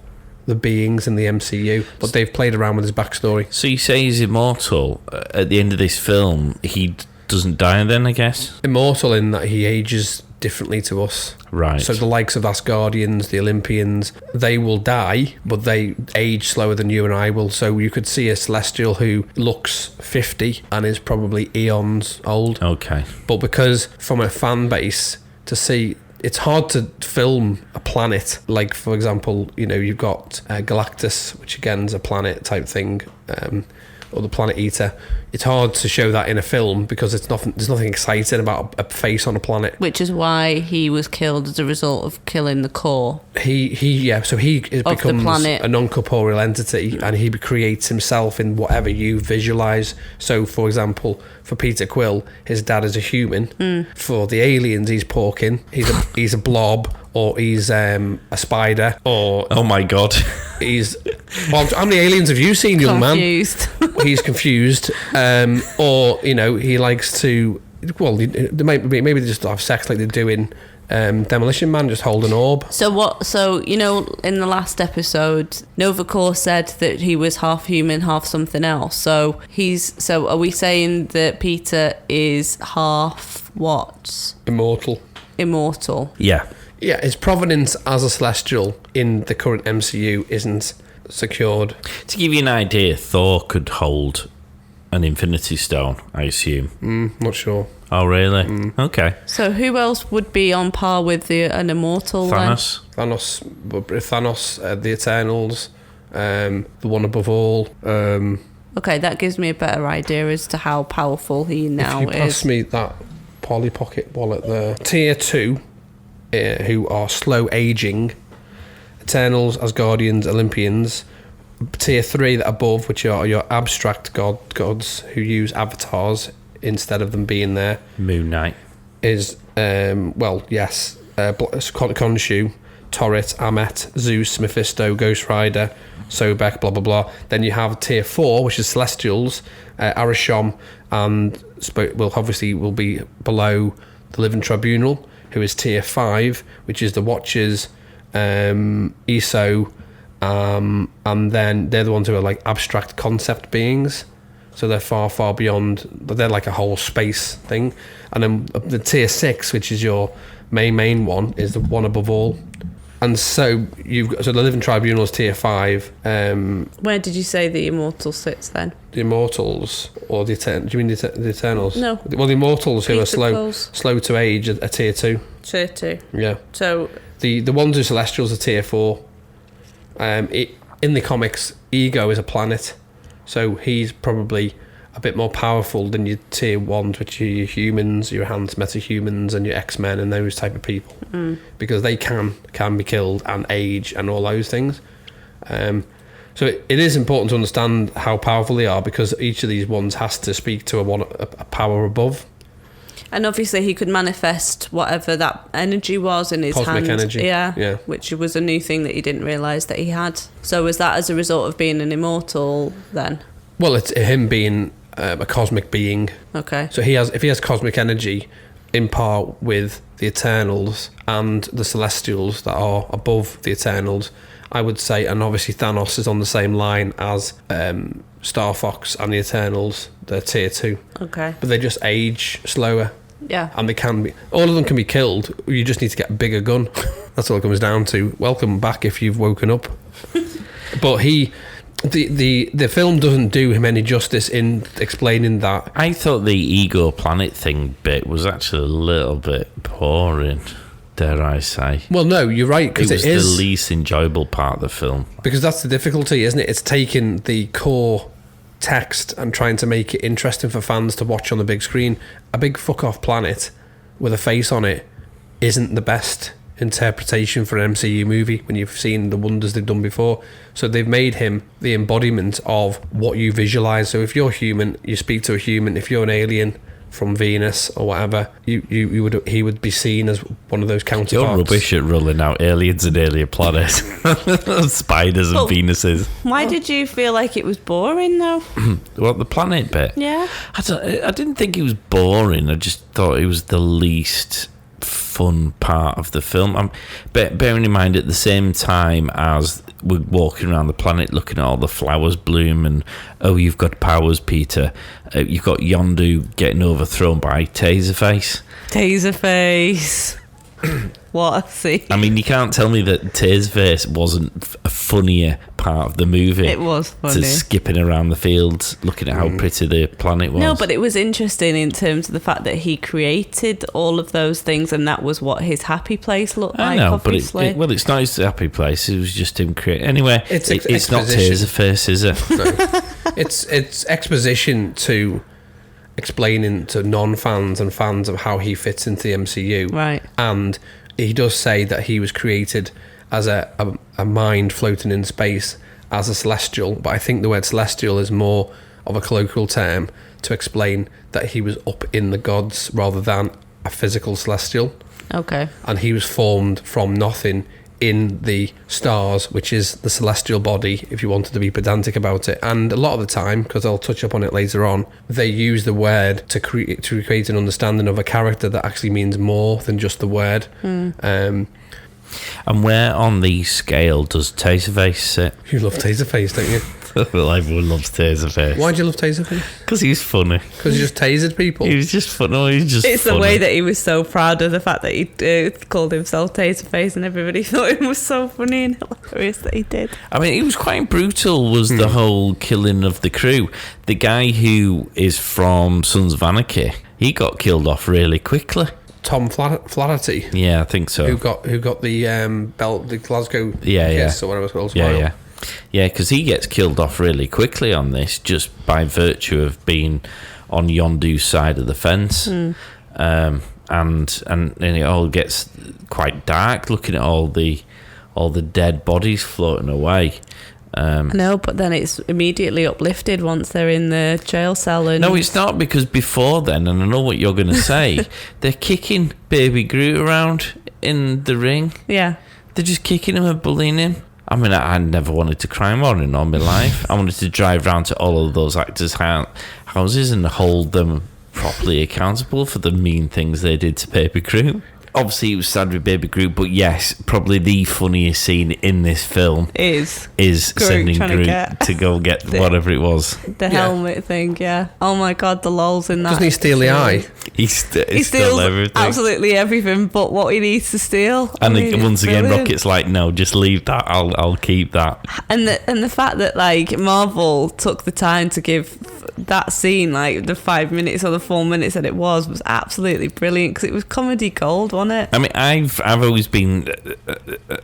the beings in the MCU, but they've played around with his backstory. So you say he's immortal. At the end of this film, he doesn't die then, I guess? Immortal in that he ages differently to us. Right. So the likes of Asgardians, the Olympians, they will die, but they age slower than you and I will. So you could see a Celestial who looks 50 and is probably eons old. Okay. But because from a fan base to see, it's hard to film a planet. Like, for example, you've got Galactus, which again is a planet type thing, or the Planet Eater. It's hard to show that in a film because there's nothing exciting about a face on a planet. Which is why he was killed as a result of killing the core. So he becomes a non-corporeal entity, and he creates himself in whatever you visualize. So, for example, for Peter Quill, his dad is a human. For the aliens, he's Porkin. He's a blob, or he's a spider, or oh my god, how many aliens have you seen, young confused. Man? He's confused, or he likes to. Well, maybe they just have sex like they do in Demolition Man, just hold an orb. So in the last episode, Nova Corps said that he was half human, half something else. So are we saying that Peter is half what? Immortal. Yeah. Yeah, his provenance as a Celestial in the current MCU isn't secured. To give you an idea, Thor could hold an Infinity Stone, I assume. Not sure. Oh, really? Okay. So who else would be on par with an immortal? Thanos. Then? Thanos, the Eternals, the one above all. Okay, that gives me a better idea as to how powerful he now is. If you pass me that Polly Pocket wallet there. Tier 2, who are slow aging, Eternals, Asgardians, Olympians. Tier 3 that above, which are your abstract gods who use avatars instead of them being there. Moon Knight. Is, Khonshu, Torrit, Ammit, Zeus, Mephisto, Ghost Rider, Sobek, blah, blah, blah. Then you have Tier 4, which is Celestials, Arashom, and will be below the Living Tribunal, who is Tier 5, which is the Watchers, ESO, and then they're the ones who are like abstract concept beings. So they're far, far beyond, they're like a whole space thing. And then the Tier 6, which is your main one, is the one above all. And so the Living Tribunal is Tier 5. Where did you say the Immortal sits then? The Immortals, or do you mean the Eternals? No. Well, the Immortals, who Peter are slow to age, are Tier 2. Tier 2. Yeah. So the ones who are Celestials are Tier 4. In the comics, Ego is a planet, so he's probably a bit more powerful than your Tier 1s, which are your humans, your enhanced metahumans, and your X-Men and those type of people, because they can be killed and age and all those things. So it is important to understand how powerful they are, because each of these ones has to speak to a power above. And obviously he could manifest whatever that energy was in his Cosmic hand. energy. Yeah. Which was a new thing that he didn't realise that he had. So was that as a result of being an immortal then? Well, it's him being a cosmic being. Okay. So if he has cosmic energy in part with the Eternals and the Celestials that are above the Eternals, I would say, and obviously Thanos is on the same line as Star Fox and the Eternals. They're Tier 2. Okay. But they just age slower. Yeah. And all of them can be killed. You just need to get a bigger gun. That's all it comes down to. Welcome back if you've woken up. But the film doesn't do him any justice in explaining that. I thought the Ego Planet thing bit was actually a little bit boring, dare I say. Well, no, you're right, because it was the least enjoyable part of the film. Because that's the difficulty, isn't it? It's taking the core text and trying to make it interesting for fans to watch on the big screen, a big fuck-off planet with a face on it isn't the best interpretation for an MCU movie when you've seen the wonders they've done before. So they've made him the embodiment of what you visualize. So if you're human, you speak to a human. If you're an alien from Venus or whatever, he would be seen as one of those counterparts. You're rubbish at rolling out aliens and alien planets. Spiders and Venuses. Why did you feel like it was boring though? Well, the planet bit. Yeah. I didn't think it was boring. I just thought it was the least fun part of the film. Bearing in mind, at the same time as we're walking around the planet looking at all the flowers bloom and, oh, you've got powers, Peter, you've got Yondu getting overthrown by Taserface. What a scene. I mean, you can't tell me that Taserface wasn't a funnier part of the movie. It was funny. To skipping around the fields, looking at how pretty the planet was. No, but it was interesting in terms of the fact that he created all of those things, and that was what his happy place looked like. I know, obviously. But it's not his happy place. It was just him creating. Anyway, it's not Taserface, is it? No. It's exposition to explaining to non-fans and fans of how he fits into the MCU. Right. And he does say that he was created as a mind floating in space as a celestial, but I think the word celestial is more of a colloquial term to explain that he was up in the gods rather than a physical celestial. Okay. And he was formed from nothing in the stars, which is the celestial body, if you wanted to be pedantic about it. And a lot of the time, because I'll touch upon it later on, they use the word to create an understanding of a character that actually means more than just the word. And where on the scale does Taserface sit? You love Taserface, don't you? Well, everyone loves Taserface. Why do you love Taserface? Because he's funny. Because he just tasered people? He was just funny. It's the way that he was so proud of the fact that he called himself Taserface, and everybody thought it was so funny and hilarious that he did. I mean, it was quite brutal, was the whole killing of the crew. The guy who is from Sons of Anarchy, he got killed off really quickly. Tom Flaherty. Yeah, I think so. Who got the belt, the Glasgow kiss or whatever it's called. Yeah, because he gets killed off really quickly on this, just by virtue of being on Yondu's side of the fence. And it all gets quite dark, looking at all the dead bodies floating away. No, but then it's immediately uplifted once they're in the jail cell. And no, it's not, because before then, and I know what you're going to say, they're kicking Baby Groot around in the ring. Yeah. They're just kicking him and bullying him. I mean, I never wanted to cry more in all my life. I wanted to drive around to all of those actors' houses and hold them properly accountable for the mean things they did to Baby Groot. Obviously, it was sad with Baby Groot, but yes, probably the funniest scene in this film is sending Groot to go get whatever it was. The helmet thing, yeah. Oh my God, the lols in that. Doesn't he steal the eye? He steals everything. Absolutely everything but what he needs to steal. And once again, Rocket's like, no, just leave that. I'll keep that. And the fact that like Marvel took the time to give that scene like the 5 minutes or the 4 minutes that it was absolutely brilliant, because it was comedy gold, wasn't it? I mean, I've always been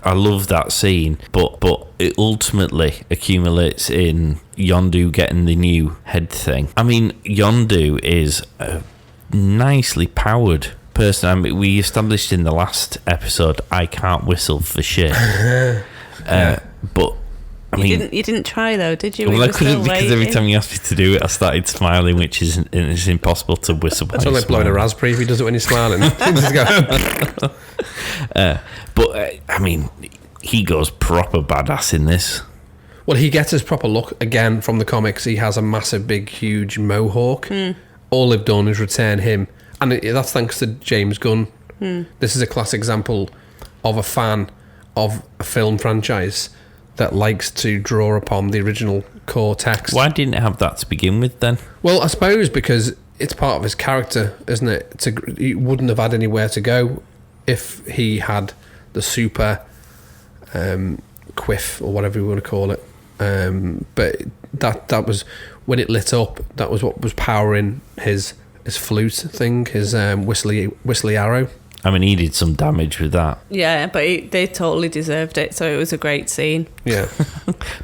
I love that scene, but it ultimately accumulates in Yondu getting the new head thing. I mean, Yondu is a nicely powered person. I mean, we established in the last episode I can't whistle for shit. But I mean, you didn't try though, did you? Well, I couldn't, because every time you asked me to do it, I started smiling, which is impossible to whistle. It's like blowing a raspberry if he does it when he's smiling. But I mean, he goes proper badass in this. Well, he gets his proper look again from the comics. He has a massive, big, huge mohawk. All they've done is return him, and that's thanks to James Gunn. This is a classic example of a fan of a film franchise that likes to draw upon the original core text. Why didn't it have that to begin with then? Well, I suppose because it's part of his character, isn't it? He wouldn't have had anywhere to go if he had the super quiff or whatever you want to call it. But that was when it lit up. That was what was powering his flute thing, his whistly arrow. I mean, he did some damage with that. Yeah, but they totally deserved it, so it was a great scene. Yeah.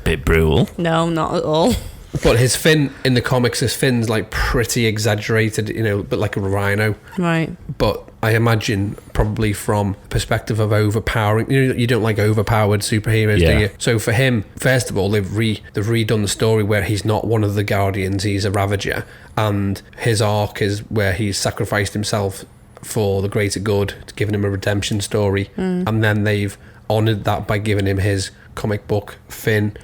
Bit brutal. No, not at all. But his fin in the comics, his fin's like pretty exaggerated, but like a rhino. Right. But I imagine probably from perspective of overpowering, you don't like overpowered superheroes, do you? So for him, first of all, they've redone the story where he's not one of the Guardians, he's a Ravager, and his arc is where he's sacrificed himself for the greater good, giving him a redemption story, and then they've honoured that by giving him his comic book Finn,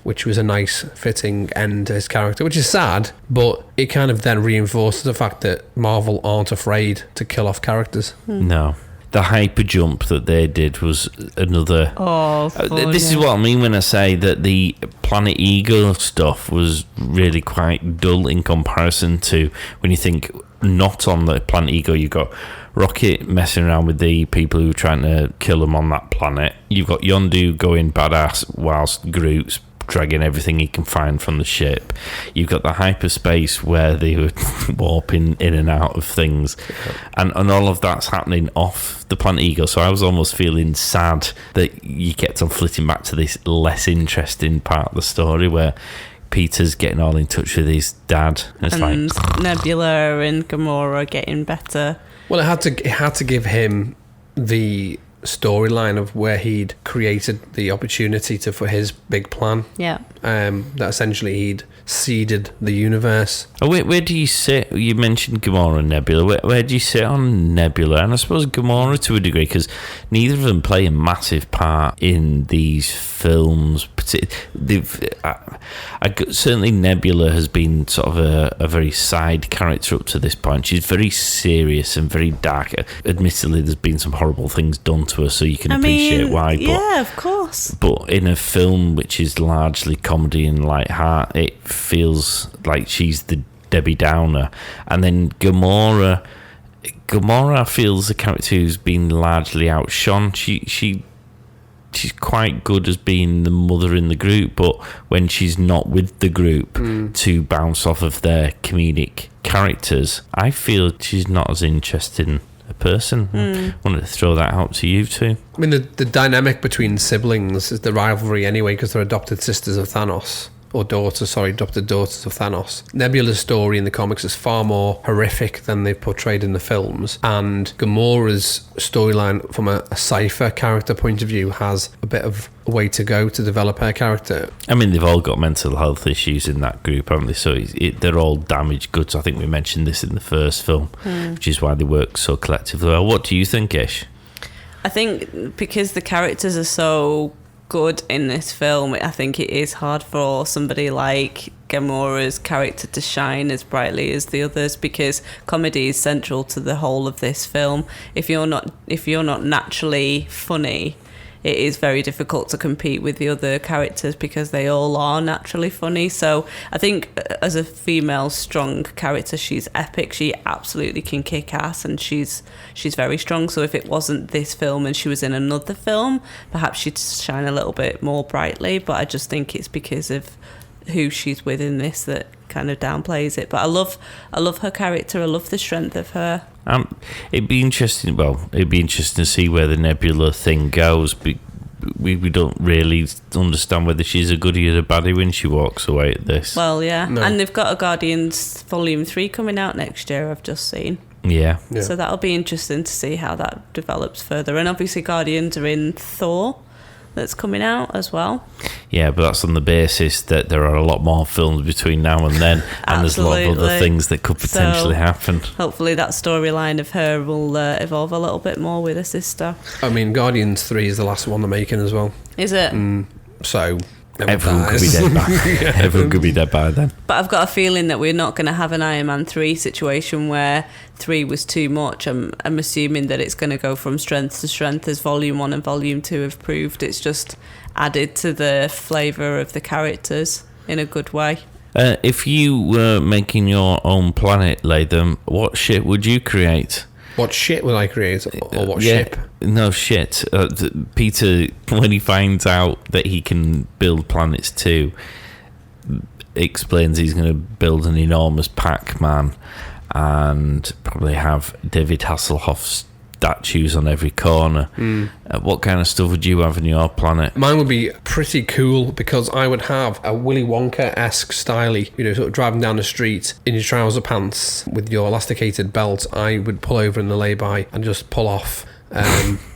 which was a nice fitting end to his character, which is sad, but it kind of then reinforces the fact that Marvel aren't afraid to kill off characters. No. The hyper jump that they did was another. This is what I mean when I say that the Planet Ego stuff was really quite dull in comparison to when you think not on the Planet Ego. You've got Rocket messing around with the people who are trying to kill him on that planet. You've got Yondu going badass whilst Groot's dragging everything he can find from the ship. You've got the hyperspace where they were warping in and out of things, and all of that's happening off the Planet Ego. So I was almost feeling sad that you kept on flitting back to this less interesting part of the story where Peter's getting all in touch with his dad, and Nebula and Gamora getting better. Well, it had to give him the storyline of where he'd created the opportunity for his big plan. Yeah. That essentially he'd seeded the universe. Oh, where do you sit? You mentioned Gamora and Nebula. Where do you sit on Nebula? And I suppose Gamora to a degree, because neither of them play a massive part in these films. Certainly Nebula has been sort of a very side character up to this point. She's very serious and very dark. Admittedly, there's been some horrible things done to her, so you can appreciate why. Yeah, of course. But in a film which is largely comedy and light-heart, it feels like she's the Debbie Downer. And then Gamora feels a character who's been largely outshone. She's quite good as being the mother in the group, but when she's not with the group to bounce off of their comedic characters, I feel she's not as interesting a person. I wanted to throw that out to you too. I mean, the dynamic between siblings is the rivalry anyway, because they're adopted sisters of Thanos. Adopted daughters of Thanos. Nebula's story in the comics is far more horrific than they've portrayed in the films, and Gamora's storyline from a Cypher character point of view has a bit of a way to go to develop her character. I mean, they've all got mental health issues in that group, haven't they? So they're all damaged goods. I think we mentioned this in the first film, which is why they work so collectively well. What do you think, Ish? I think because the characters are so good in this film, I think it is hard for somebody like Gamora's character to shine as brightly as the others, because comedy is central to the whole of this film. If you're not naturally funny, it is very difficult to compete with the other characters because they all are naturally funny. So I think as a female strong character, she's epic. She absolutely can kick ass, and she's very strong. So if it wasn't this film and she was in another film, perhaps she'd shine a little bit more brightly. But I just think it's because of who she's with in this that kind of downplays it. But I love her character. I love the strength of her. It'd be interesting to see where the Nebula thing goes. We don't really understand whether she's a goodie or a baddie when she walks away at this. Well, yeah. No. And they've got a Guardians Volume 3 coming out next year, I've just seen. Yeah. So that'll be interesting to see how that develops further. And obviously Guardians are in Thor, that's coming out as well. Yeah, but that's on the basis that there are a lot more films between now and then, and there's a lot of other things that could potentially happen. Hopefully that storyline of her will evolve a little bit more with her sister. I mean, Guardians 3 is the last one they're making as well. Is it? So everyone could be dead by everyone could be dead by then. But I've got a feeling that we're not going to have an Iron Man 3 situation where 3 was too much. I'm assuming that it's going to go from strength to strength, as Volume 1 and Volume 2 have proved. It's just added to the flavour of the characters in a good way. If you were making your own planet, Latham, what ship would you create? What shit will I create? Or what ship? No shit. Peter, when he finds out that he can build planets too, explains he's going to build an enormous Pac-Man and probably have David Hasselhoff's statues on every corner. What kind of stuff would you have on your planet? Mine would be pretty cool because I would have a Willy Wonka-esque styley, sort of driving down the street in your trouser pants with your elasticated belt. I would pull over in the lay-by and just pull off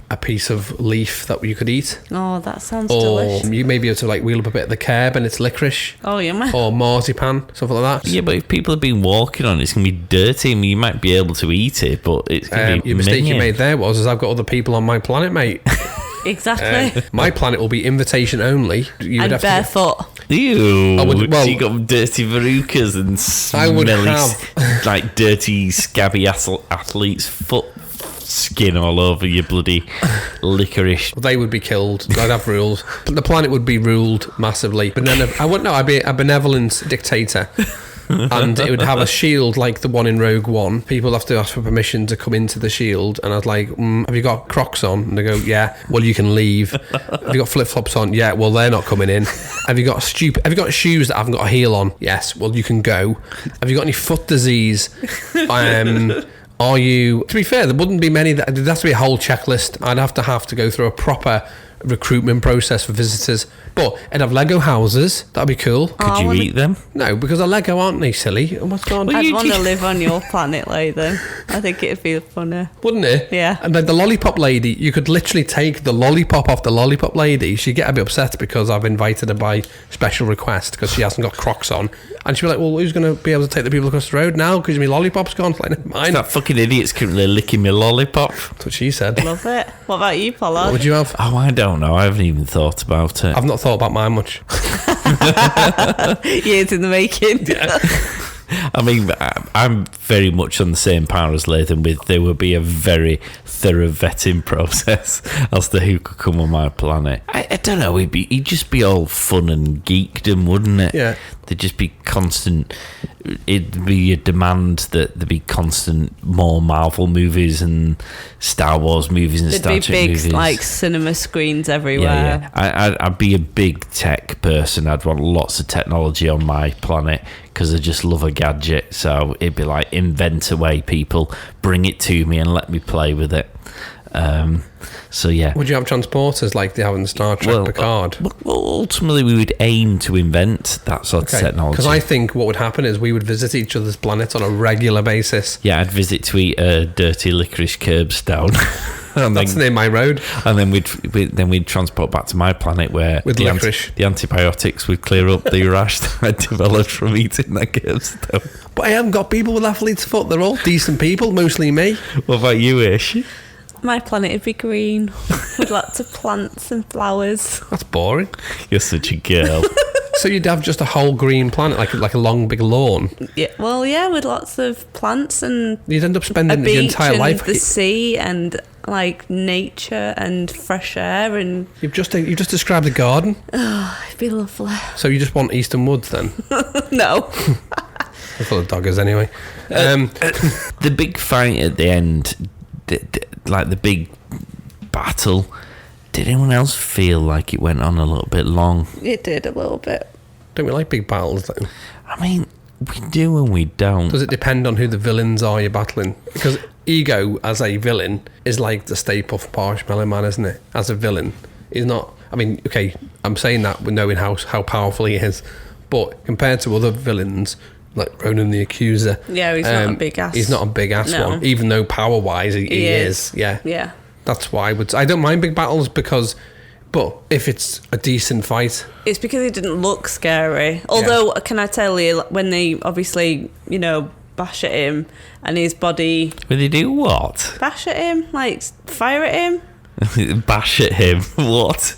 a piece of leaf that you could eat. Oh, that sounds Or delicious. you may be able to wheel up a bit of the curb and it's licorice. Oh, yummy. Or marzipan, something like that. Yeah, but if people have been walking on it, it's going to be dirty. I mean, you might be able to eat it, but it's going to be Your mistake you minging. made there was I've got other people on my planet, mate. Exactly. My planet will be invitation only. You would and have barefoot. Ew. well, you got dirty verrucas and I would smelly, have- like dirty, scabby athlete's foot skin all over your bloody licorice. They would be killed. I'd have rules. The planet would be ruled massively. But then I wouldn't know. I'd be a benevolent dictator. And it would have a shield like the one in Rogue One. People have to ask for permission to come into the shield. And I was like, have you got Crocs on? And they go, yeah. Well, you can leave. Have you got flip-flops on? Yeah. Well, they're not coming in. Have you got shoes that haven't got a heel on? Yes. Well, you can go. Have you got any foot disease? Are you... To be fair, there wouldn't be many... There'd have to be a whole checklist. I'd have to go through a proper recruitment process for visitors. But I'd have Lego houses. That'd be cool. Could you eat them? No, because they're Lego, aren't they, silly? What's going on? I'd want to live on your planet, Latham. I think it'd be funny. Wouldn't it? Yeah. And then the lollipop lady, you could literally take the lollipop off the lollipop lady. She'd get a bit upset because I've invited her by special request because she hasn't got Crocs on. And she'd be like, well, who's going to be able to take the people across the road now because my lollipop's gone? It's like, never mind. That fucking idiot's currently licking my lollipop. That's what she said. Love it. What about you, Pollard? What would you have? Oh, I don't know. I haven't even thought about it. I've not thought about mine much. Years in the making. I mean, I'm very much on the same par as Latham with there will be a very thorough vetting process as to who could come on my planet. I don't know, it'd just be all fun and geekdom, wouldn't it? Yeah. There'd just be constant, it'd be a demand that there'd be constant more Marvel movies and Star Wars movies and There'd Star be Trek big, movies. like, cinema screens everywhere. Yeah. I'd be a big tech person. I'd want lots of technology on my planet because I just love a gadget. So it'd be like, invent away, people. Bring it to me and let me play with it. So yeah. Would you have transporters like they have in Star Trek Picard? Well, ultimately, we would aim to invent that sort of technology. Because I think what would happen is we would visit each other's planets on a regular basis. Yeah, I'd visit to eat dirty licorice curbs down. That's near my road. And then we'd transport back to my planet where With licorice. The antibiotics would clear up the rash that I developed from eating that curbstone. But I haven't got people with athlete's foot. They're all decent people, mostly me. What about you, Ish? My planet would be green with lots of plants and flowers. That's boring. You're such a girl. So you'd have just a whole green planet, like a long big lawn. Yeah, well, yeah, with lots of plants and You'd end up a spending your beach entire and life. the sea and like nature and fresh air, and You've just described a garden. it'd be lovely. So you just want Eastern Woods then? No. They're full of doggers anyway. The big fight at the end, like the big battle, did anyone else feel like it went on a little bit long? It did a little bit. Don't we like big battles though? I mean, we do and we don't. Does it depend on who the villains are you're battling? Because Ego as a villain is like the Stay Puft Marshmallow Man, isn't it? As a villain, he's not. I mean, okay, I'm saying that with knowing how powerful he is, but compared to other villains like Ronan the Accuser, Yeah, he's not a big ass. He's not a big ass No. one, even though power wise he is. Yeah, Yeah. that's why I don't mind big battles because. But if it's a decent fight... It's because it didn't look scary. Although, can I tell you, when they obviously, bash at him and his body... Will they do what? Bash at him? Like, fire at him? Bash at him? What?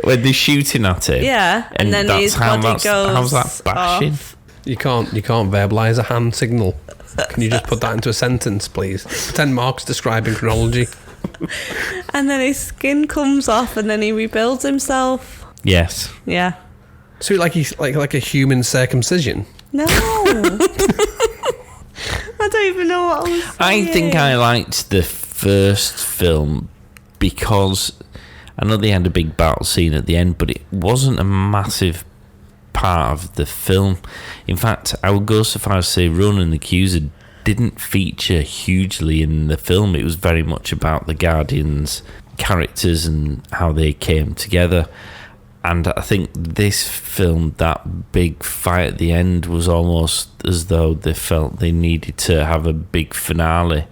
When they're shooting at him? Yeah, and then his body goes how's that bashing? off. You can't verbalise a hand signal. Can you just put that into a sentence, please? Pretend Mark's describing chronology. And then his skin comes off and then he rebuilds himself. Yes. Yeah. So he's like a human circumcision? No. I don't even know what I was saying. I think I liked the first film because I know they had a big battle scene at the end, but it wasn't a massive part of the film. In fact, I would go so far as to say Ronan the Accuser didn't feature hugely in the film. It was very much about the Guardians' characters and how they came together. And I think this film, that big fight at the end, was almost as though they felt they needed to have a big finale.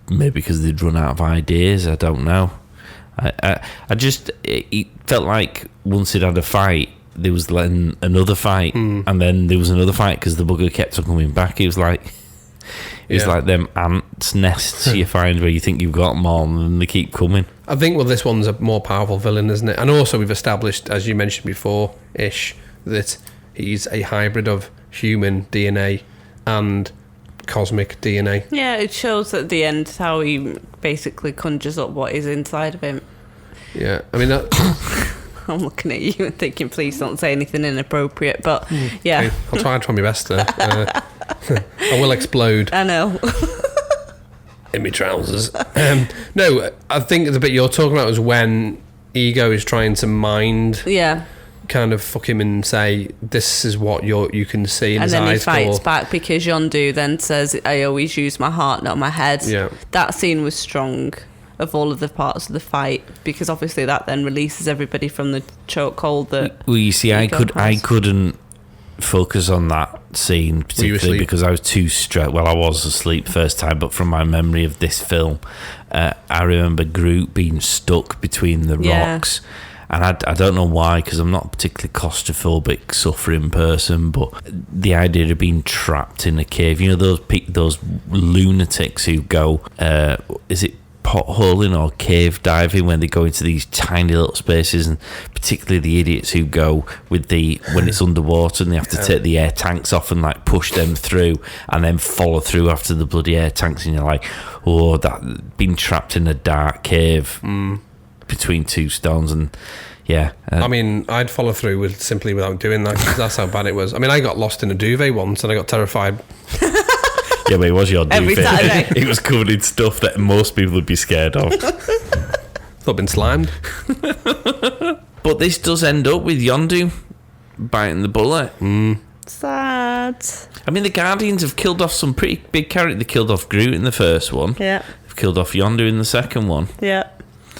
Maybe because they'd run out of ideas, I don't know. It felt like once it had a fight, there was then another fight, and then there was another fight because the bugger kept on coming back. It was like them ants' nests you find where you think you've got them all and they keep coming. I think, well, this one's a more powerful villain, isn't it? And also we've established, as you mentioned before, Ish, that he's a hybrid of human DNA and cosmic DNA. Yeah, it shows at the end how he basically conjures up what is inside of him. Yeah, I mean, that... I'm looking at you and thinking, please don't say anything inappropriate, but yeah. Okay, I'll try my best there. I will explode. I know. In my trousers. No, I think the bit you're talking about is when Ego is trying to mind... Yeah. Kind of fuck him and say, this is what you can see in his eyes. And then he fights back because Yondu then says, I always use my heart, not my head. Yeah. That scene was strong of all of the parts of the fight, because obviously that then releases everybody from the chokehold that... Well, you see, I couldn't focus on that scene particularly because I was too stressed. Well, I was asleep first time, but from my memory of this film, I remember Groot being stuck between the rocks. And I don't know why, because I'm not a particularly claustrophobic, suffering person, but the idea of being trapped in a cave, you know, those lunatics who go, is it potholing or cave diving, when they go into these tiny little spaces, and particularly the idiots who go with when it's underwater and they have to take the air tanks off and like push them through and then follow through after the bloody air tanks, and you're like, oh, that being trapped in a dark cave between two stones. And I mean, I'd follow through without doing that, because that's how bad it was. I mean, I got lost in a duvet once and I got terrified. Yeah, but it was your duvet. Every Saturday. It was covered in stuff that most people would be scared of. I've been slimed. But this does end up with Yondu biting the bullet. Sad. I mean, the Guardians have killed off some pretty big characters. They killed off Groot in the first one. Yeah. They've killed off Yondu in the second one. Yeah.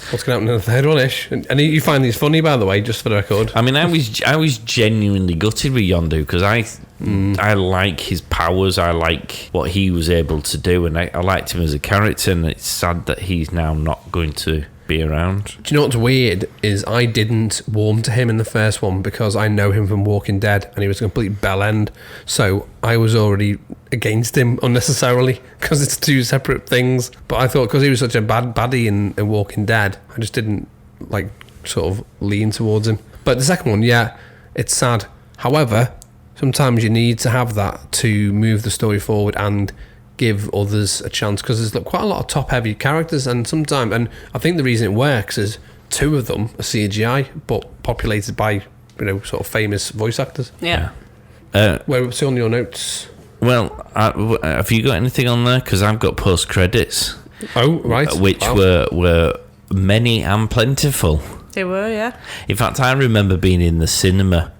What's going to happen in the third one, Ish? And you find these funny, by the way, just for the record. I mean, I was genuinely gutted with Yondu, because I like his powers. I like what he was able to do, and I liked him as a character, and it's sad that he's now not going to be around. Do you know what's weird is I didn't warm to him in the first one because I know him from Walking Dead, and he was a complete bell end, so I was already against him unnecessarily because it's two separate things. But I thought because he was such a baddie in Walking Dead, I just didn't like sort of lean towards him. But the second one, yeah, it's sad. However, sometimes you need to have that to move the story forward and give others a chance, because there's quite a lot of top-heavy characters, and I think the reason it works is two of them are CGI, but populated by, sort of famous voice actors. Yeah. What's on your notes? Well, have you got anything on there? Because I've got post-credits. Oh, right. Which were many and plentiful. They were, yeah. In fact, I remember being in the cinema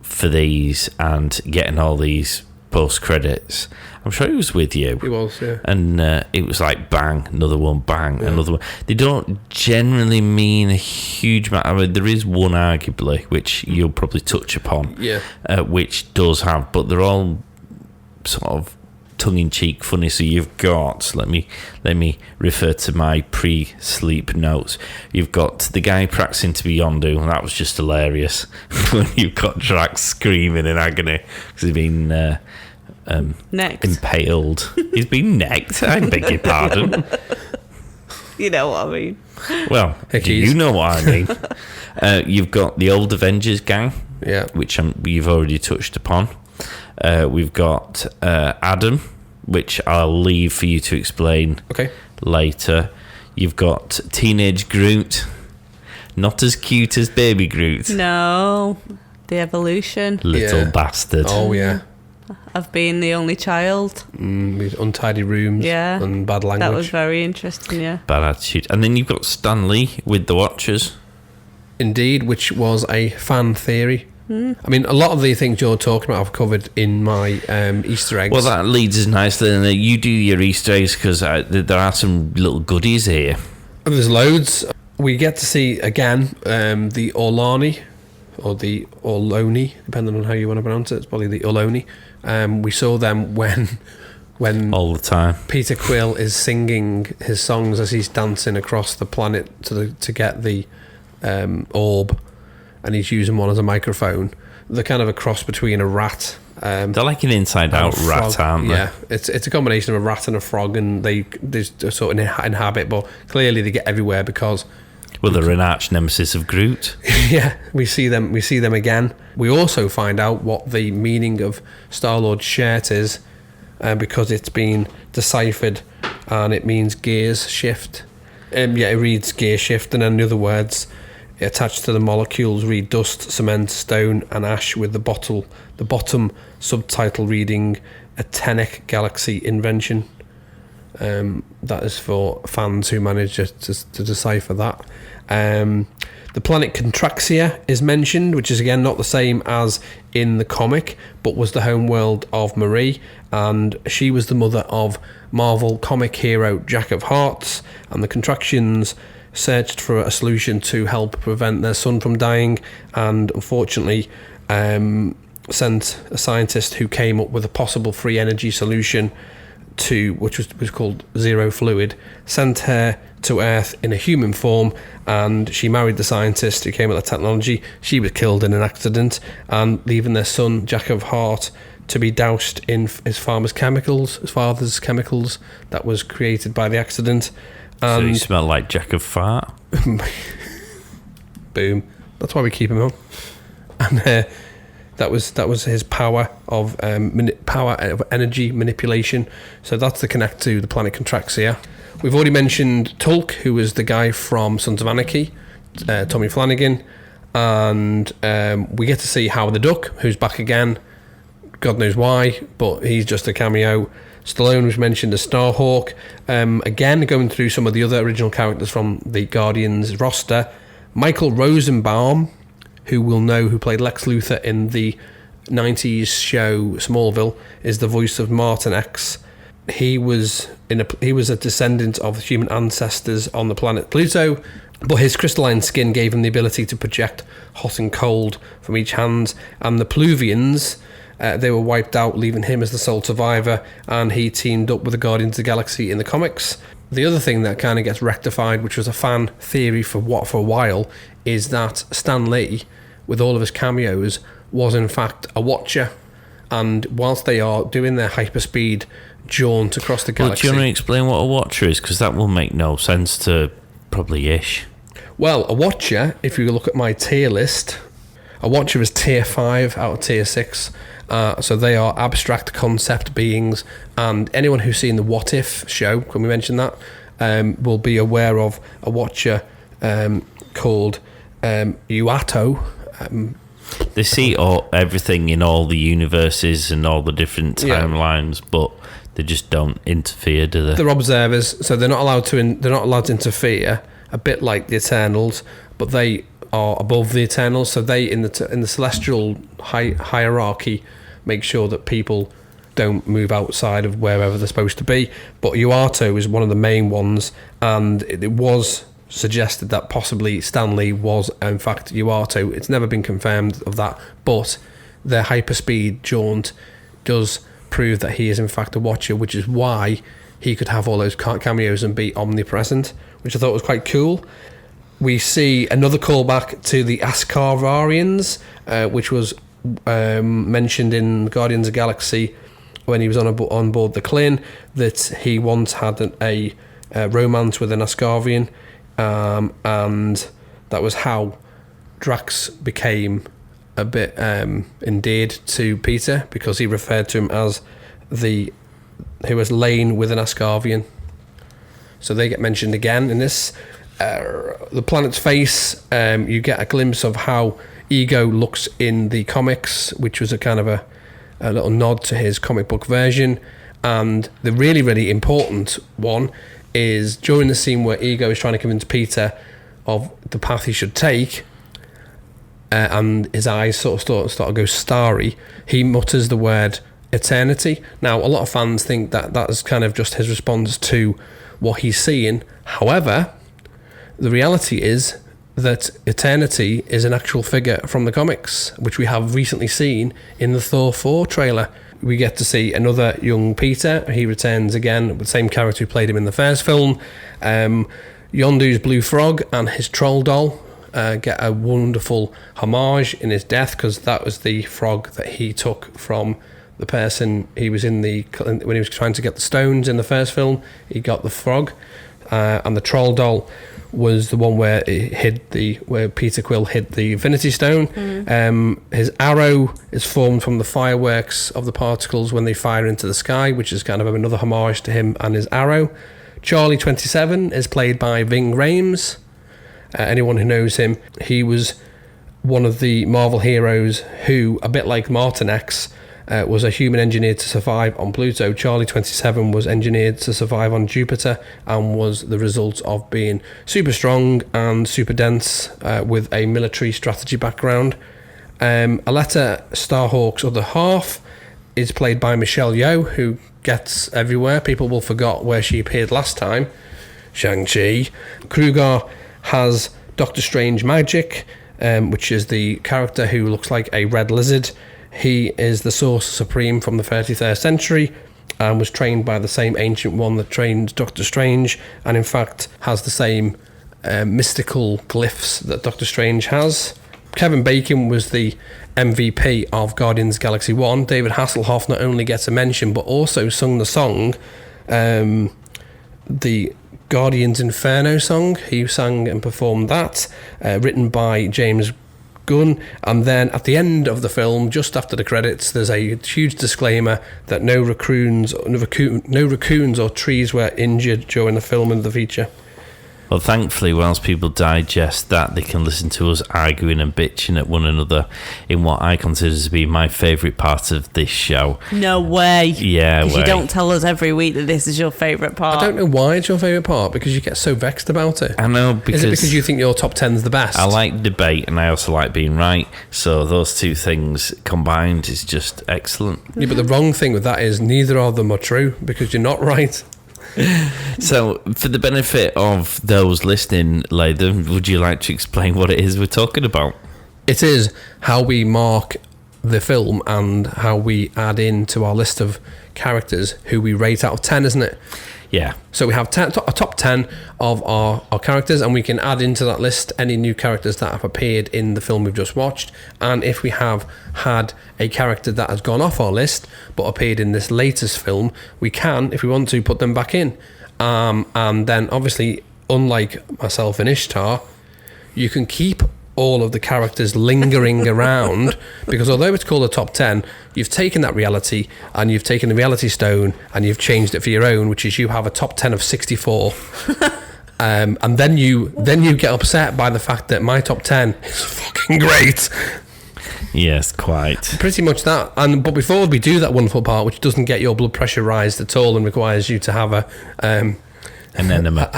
for these and getting all these post-credits. I'm sure he was with you. He was, yeah. And it was like bang, another one, bang, another one. They don't generally mean a huge amount. I mean, there is one arguably, which you'll probably touch upon, which does have, but they're all sort of tongue-in-cheek funny. So you've got, let me refer to my pre-sleep notes. You've got the guy practicing to be Yondu, and that was just hilarious. When you've got Drax screaming in agony because he's been necked. Impaled. He's been necked. I beg your pardon. You know what I mean. Well, you know what I mean. You've got the old Avengers gang, which you've already touched upon. We've got Adam, which I'll leave for you to explain later. You've got teenage Groot, not as cute as baby Groot. No, the evolution. Little bastard. Oh yeah. Of being the only child. With untidy rooms and bad language. That was very interesting, yeah. Bad attitude. And then you've got Stan Lee with the Watchers. Indeed, which was a fan theory I mean, a lot of the things you're talking about I've covered in my Easter eggs. Well, that leads us nicely. And you do your Easter eggs because there are some little goodies here. There's loads. We get to see again the Orlani or the Orloni, depending on how you want to pronounce it. It's probably the Orloni. We saw them when all the time Peter Quill is singing his songs as he's dancing across the planet to get the orb, and he's using one as a microphone. They're kind of a cross between a rat. They're like an inside-out rat, aren't they? Yeah, it's a combination of a rat and a frog, and they sort of inhabit, but clearly they get everywhere because. Well, they're an arch nemesis of Groot. Yeah, we see them again. We also find out what the meaning of Star-Lord's shirt is, because it's been deciphered, and it means gears shift. It reads gear shift, and in other words, attached to the molecules read dust, cement, stone, and ash, with the bottom subtitle reading a Tenic Galaxy invention. That is for fans who manage to decipher that. The planet Contraxia is mentioned, which is again not the same as in the comic, but was the homeworld of Marie, and she was the mother of Marvel comic hero Jack of Hearts, and the Contractions searched for a solution to help prevent their son from dying, and unfortunately sent a scientist who came up with a possible free energy solution which was called Zero Fluid, sent her to Earth in a human form, and she married the scientist who came up with the technology. She was killed in an accident, and leaving their son Jack of Heart to be doused in his father's chemicals that was created by the accident. And so he smelled like Jack of Fart. Boom. That's why we keep him on. And that was his power of energy manipulation. So that's the connect to the planet Contraxia. We've already mentioned Tulk, who was the guy from Sons of Anarchy, Tommy Flanagan, and we get to see Howard the Duck, who's back again. God knows why, but he's just a cameo. Stallone was mentioned as Starhawk. Again, going through some of the other original characters from the Guardians roster. Michael Rosenbaum, who we'll know who played Lex Luthor in the 90s show Smallville, is the voice of Martin X. He was a descendant of human ancestors on the planet Pluto, but his crystalline skin gave him the ability to project hot and cold from each hand. And the Pluvians, they were wiped out, leaving him as the sole survivor, and he teamed up with the Guardians of the Galaxy in the comics. The other thing that kind of gets rectified, which was a fan theory for a while, is that Stan Lee, with all of his cameos, was in fact a Watcher, and whilst they are doing their hyperspeed jaunt across the galaxy... Well, do you want to explain what a Watcher is? Because that will make no sense to probably Ish. Well, a Watcher, if you look at my tier list, a Watcher is tier 5 out of tier 6. So they are abstract concept beings, and anyone who's seen the What If show, can we mention that, will be aware of a Watcher called Uato. They see everything in all the universes and all the different timelines, but they just don't interfere, do they? They're observers, so they're not allowed to interfere. A bit like the Eternals, but they are above the Eternals. So they in the celestial hierarchy make sure that people don't move outside of wherever they're supposed to be. But Uato is one of the main ones, and it was suggested that possibly Stan Lee was in fact Uato. It's never been confirmed of that, but their hyperspeed jaunt does prove that he is in fact a Watcher, which is why he could have all those cameos and be omnipresent, which I thought was quite cool. We see another callback to the Ascarvarians, which was mentioned in Guardians of the Galaxy when he was on board the Klin, that he once had a romance with an Ascarvian, and that was how Drax became a bit endeared to Peter, because he referred to him as who was lain with an Ascarvian. So they get mentioned again in this. The planet's face, you get a glimpse of how Ego looks in the comics, which was a kind of a little nod to his comic book version. And the really, really important one is during the scene where Ego is trying to convince Peter of the path he should take, and his eyes sort of start to go starry, he mutters the word eternity. Now, a lot of fans think that is kind of just his response to what he's seeing. However, the reality is that eternity is an actual figure from the comics, which we have recently seen in the Thor 4 trailer. We get to see another young Peter. He returns again with the same character who played him in the first film. Yondu's Blue Frog and his troll doll get a wonderful homage in his death, because that was the frog that he took from the person he was when he was trying to get the stones in the first film. He got the frog, and the troll doll was the one where Peter Quill hid the Infinity Stone. His arrow is formed from the fireworks of the particles when they fire into the sky, which is kind of another homage to him and his arrow. Charlie 27 is played by Ving Rhames. Anyone who knows him, he was one of the Marvel heroes who, a bit like Martin X, was a human engineered to survive on Pluto. Charlie 27 was engineered to survive on Jupiter and was the result of being super strong and super dense with a military strategy background. Aletta Starhawk's other half is played by Michelle Yeoh, who gets everywhere. People will forget where she appeared last time. Shang-Chi. Kruger has Doctor Strange Magic, which is the character who looks like a red lizard. He is the Source Supreme from the 33rd century and was trained by the same ancient one that trained Doctor Strange, and in fact has the same mystical glyphs that Doctor Strange has. Kevin Bacon was the MVP of Guardians of the Galaxy 1. David Hasselhoff not only gets a mention but also sung the song, the Guardians Inferno song. He sang and performed that, written by James Gunn. And then at the end of the film, just after the credits, there's a huge disclaimer that no raccoons or trees were injured during the filming of the feature. Well, thankfully, whilst people digest that, they can listen to us arguing and bitching at one another in what I consider to be my favourite part of this show. No way. Yeah, Because you don't tell us every week that this is your favourite part. I don't know why it's your favourite part, because you get so vexed about it. I know, because... Is it because you think your top 10's the best? I like debate and I also like being right. So those two things combined is just excellent. Yeah, but the wrong thing with that is neither of them are true, because you're not right. So, for the benefit of those listening, Latham, would you like to explain what it is we're talking about? It is how we mark the film and how we add into our list of characters who we rate out of 10, isn't it? Yeah. So we have a top 10 of our characters, and we can add into that list any new characters that have appeared in the film we've just watched. And if we have had a character that has gone off our list but appeared in this latest film, we can, if we want to, put them back in. And then obviously, unlike myself and Ishtar, you can keep all of the characters lingering around, because although it's called a top 10, you've taken that reality and you've taken the reality stone and you've changed it for your own, which is you have a top 10 of 64. And then you get upset by the fact that my top 10 is fucking great. Yes, quite. Pretty much that. But before we do that wonderful part, which doesn't get your blood pressure raised at all and requires you to have an enema.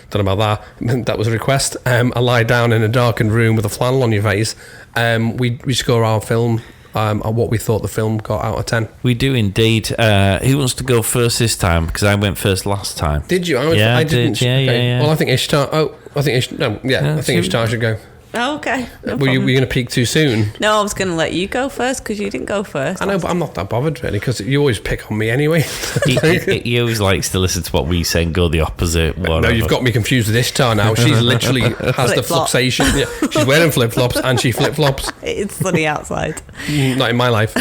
Don't know about that. That was a request. I lie down in a darkened room with a flannel on your face. We score our film on what we thought the film got out of 10. We do indeed. Who wants to go first this time? Because I went first last time. Did you? I did. Yeah. Well, I think Ishtar. I think Ishtar should go. Oh, okay. Were you going to peak too soon? No, I was going to let you go first because you didn't go first. I know, but I'm not that bothered really, because you always pick on me anyway. He always likes to listen to what we say and go the opposite. Whatever. No, you've got me confused with Ishtar now. She's literally has the fluxation. Yeah, she's wearing flip-flops and she flip-flops. It's sunny outside. Not in my life.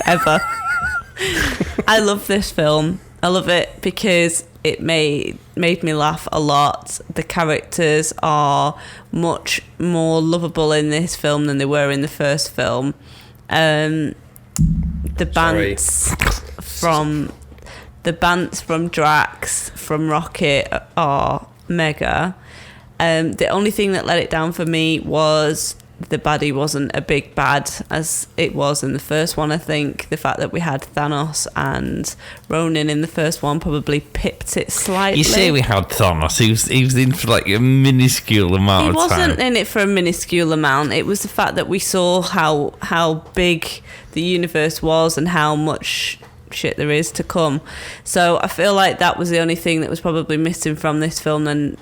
Ever. I love this film. I love it because it made me laugh a lot. The characters are much more lovable in this film than they were in the first film. The bants from Drax, from Rocket are mega. The only thing that let it down for me was the baddie wasn't a big bad as it was in the first one. I think the fact that we had Thanos and Ronan in the first one probably pipped it slightly. You say we had Thanos, he was in for like a minuscule amount of time. He wasn't in it for a minuscule amount. It was the fact that we saw how big the universe was and how much shit there is to come. So I feel like that was the only thing that was probably missing from this film than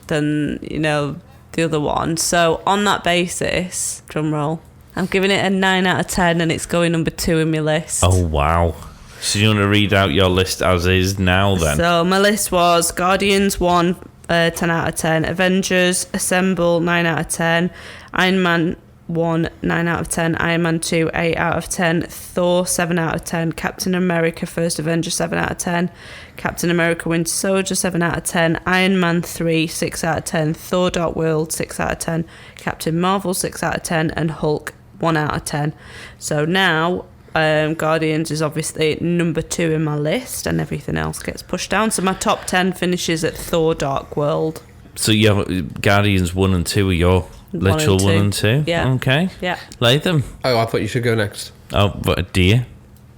the other one. So on that basis, drum roll, I'm giving it a 9 out of 10 and it's going number 2 in my list. Oh wow. So you want to read out your list as is now then? So my list was Guardians 1, 10 out of 10, Avengers Assemble 9 out of 10, Iron Man 1, 9 out of 10, Iron Man 2, 8 out of 10, Thor 7 out of 10, Captain America First Avenger 7 out of 10, Captain America Winter Soldier 7 out of 10, Iron Man 3 6 out of 10, Thor Dark World 6 out of 10, Captain Marvel 6 out of 10, and Hulk 1 out of 10. So now Guardians is obviously number 2 in my list and everything else gets pushed down. So my top 10 finishes at Thor Dark World. So you have Guardians 1 and 2 are your literal 1 and 2? Yeah. Okay. Yeah. Latham? Oh, I thought you should go next. Oh, but do you?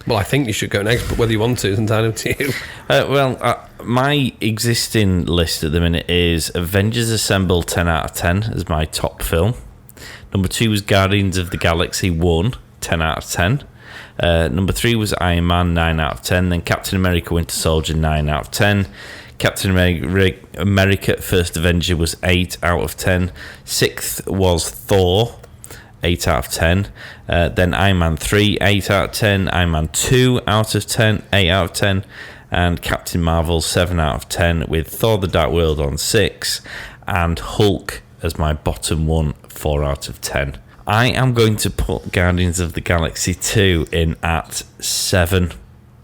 Well, I think you should go next, but whether you want to is entirely up to you. My existing list at the minute is Avengers Assemble 10 out of 10 as my top film. Number 2 was Guardians of the Galaxy 1, 10 out of 10. Number 3 was Iron Man, 9 out of 10. Then Captain America Winter Soldier, 9 out of 10. Captain America First Avenger was 8 out of 10. 6th was Thor, 8 out of 10. Then Iron Man 3, 8 out of 10. Iron Man 2 out of 10, 8 out of 10. And Captain Marvel, 7 out of 10, with Thor the Dark World on 6. And Hulk as my bottom one, 4 out of 10. I am going to put Guardians of the Galaxy 2 in at 7.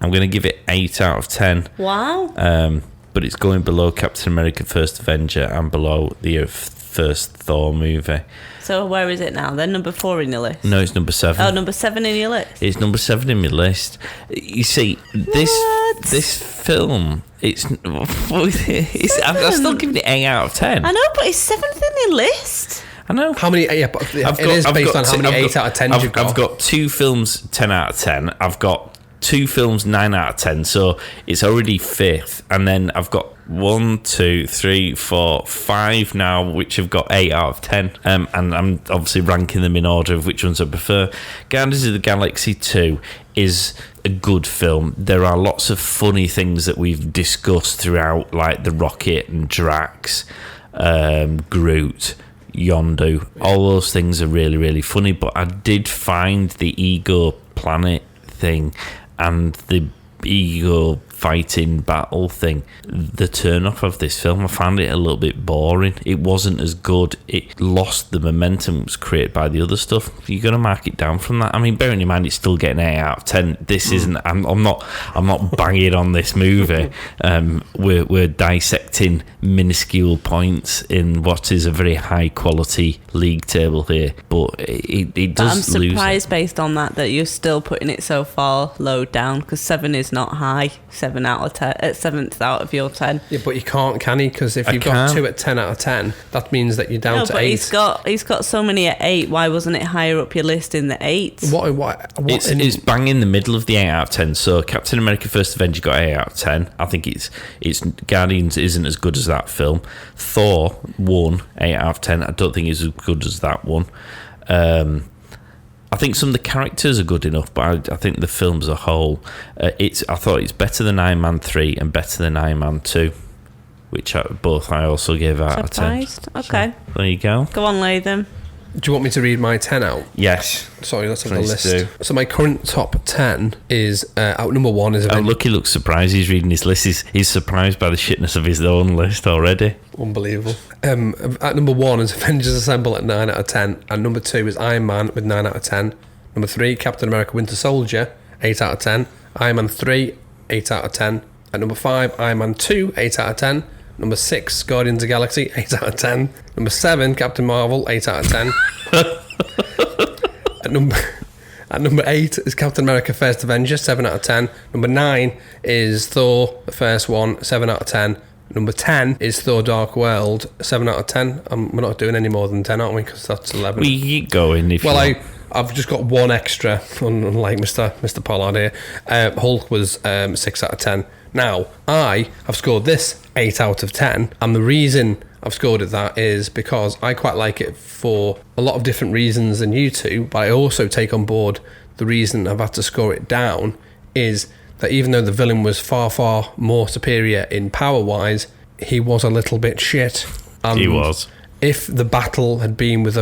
I'm going to give it 8 out of 10. Wow. But it's going below Captain America First Avenger and below the first Thor movie. So where is it now? Then number 4 in your list? No, it's number 7. Oh, number 7 in your list? It's number 7 in my list. You see, this film, I'm still giving it 8 out of 10. I know, but it's 7th in your list. I know. How many? Yeah, but it is based on how many 8 out of 10 you've got. I've got 2 films 10 out of 10. I've got 2 films 9 out of 10. So it's already 5th. And then I've got 1, 2, 3, 4, 5 now, which have got 8 out of 10. And I'm obviously ranking them in order of which ones I prefer. Guardians of the Galaxy 2 is a good film. There are lots of funny things that we've discussed throughout, like the Rocket and Drax, Groot, Yondu. All those things are really, really funny, but I did find the Ego Planet thing and the Ego fighting battle thing, the turn off of this film, I found it a little bit boring. It wasn't as good. It lost the momentum that was created by the other stuff. You're going to mark it down from that. I mean, bearing in mind it's still getting 8 out of 10. This isn't. I'm not banging on this movie. We're dissecting minuscule points in what is a very high quality league table here, but it does. But I'm surprised based on that you're still putting it so far low down, because 7 is not high. 7 out of 10, 7th out of your 10. Yeah, but you can't, can he? Because if you've got 2 at 10 out of 10, that means that you're down to 8. He's got so many at 8. Why wasn't it higher up your list in the 8? It's bang in the middle of the 8 out of 10. So Captain America First Avenger got 8 out of 10. I think it's Guardians isn't as good as that film. Thor 1, 8 out of 10. I don't think it's as good as that one. I think some of the characters are good enough, but I think the film as a whole, I thought it's better than Iron Man 3 and better than Iron Man 2, which I also gave out of 10. Okay. So, there you go. Go on, Latham. Do you want me to read my 10 out? Yes. Sorry, let's have the Please list. do. So my current top 10 is out number 1 is Avengers. Lucky looks surprised he's reading his list. He's surprised by the shitness of his own list already. Unbelievable. At number 1 is Avengers Assemble at 9 out of 10. And number 2 is Iron Man with 9 out of 10. Number 3, Captain America Winter Soldier, 8 out of 10. Iron Man 3, 8 out of 10. At number 5, Iron Man 2, 8 out of 10. Number 6, Guardians of the Galaxy, 8 out of 10. Number 7, Captain Marvel, 8 out of 10. At number 8 is Captain America First Avenger, 7 out of 10. Number 9 is Thor, the first one, 7 out of 10. Number 10 is Thor Dark World, 7 out of 10. We're not doing any more than 10, aren't we? Because that's 11. We keep going if you want. I've just got one extra, unlike Mr. Pollard here. Hulk was 6 out of 10. Now, I have scored this 8 out of 10, and the reason I've scored it that is because I quite like it for a lot of different reasons than you two, but I also take on board the reason I've had to score it down is that even though the villain was far, far more superior in power-wise, he was a little bit shit. And he was. If the battle had been with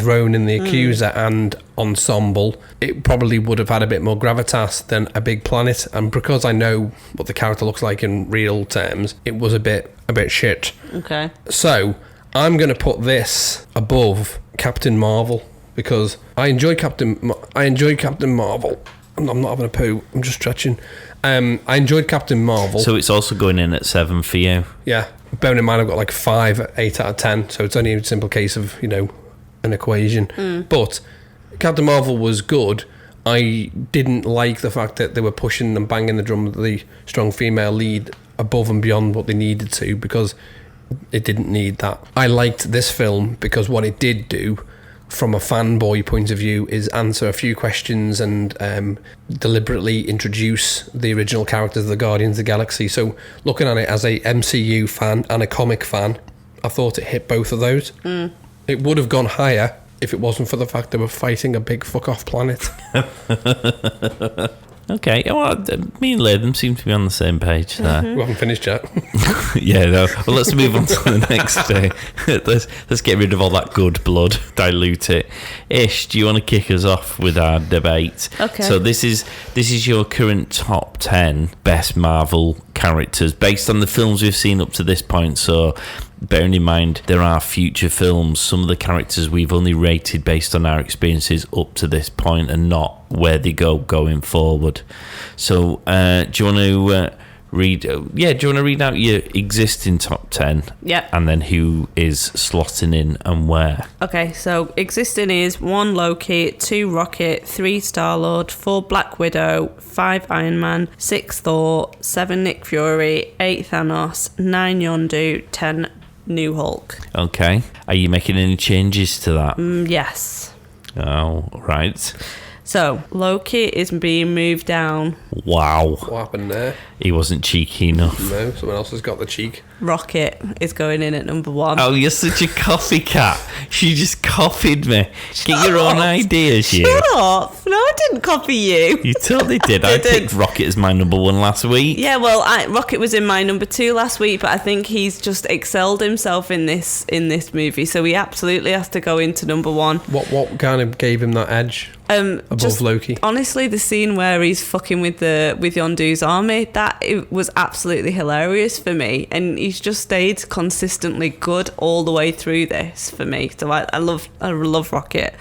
Ronan the Accuser and Ensemble, it probably would have had a bit more gravitas than a big planet. And because I know what the character looks like in real terms, it was a bit shit. Okay. So I'm going to put this above Captain Marvel because I enjoy Captain Marvel. I'm not having a poo. I'm just stretching. I enjoyed Captain Marvel. So it's also going in at 7 for you. Yeah. Bearing in mind I've got like 5, 8 out of 10, so it's only a simple case of, an equation. But Captain Marvel was good. I didn't like the fact that they were pushing and banging the drum with the strong female lead above and beyond what they needed to because it didn't need that. I liked this film because what it did do from a fanboy point of view is answer a few questions and deliberately introduce the original characters of the Guardians of the Galaxy. So looking at it as a MCU fan and a comic fan, I thought it hit both of those. It would have gone higher if it wasn't for the fact they were fighting a big fuck-off planet. Okay, well, me and Latham seem to be on the same page there. We haven't finished yet. Yeah, no. Well, let's move on to the next day. Let's get rid of all that good blood, dilute it. Ish, do you want to kick us off with our debate? Okay. So this is your current top 10 best Marvel characters based on the films we've seen up to this point. So bearing in mind there are future films, some of the characters we've only rated based on our experiences up to this point and not where they go going forward. So do you want to read out your existing top 10? Yep. And then who is slotting in and where? Okay, so existing is 1 Loki, 2 Rocket, 3 Star-Lord, 4 Black Widow, 5 Iron Man, 6 Thor, 7 Nick Fury, 8 Thanos, 9 Yondu, 10 New Hulk. Okay. Are you making any changes to that? Yes. Oh, right. So, Loki is being moved down. Wow. What happened there? He wasn't cheeky enough. No, someone else has got the cheek. Rocket is going in at number 1. Oh, you're such a copycat. She just copied me. Get your own ideas, you. Shut up. No, I didn't copy you. You totally did. I picked Rocket as my number 1 last week. Yeah, well, Rocket was in my number 2 last week, but I think he's just excelled himself in this movie, so he absolutely has to go into number 1. What kind of gave him that edge above Loki? Honestly, the scene where he's fucking with Yondu's army, it was absolutely hilarious for me, and he's just stayed consistently good all the way through this for me. So I love Rocket.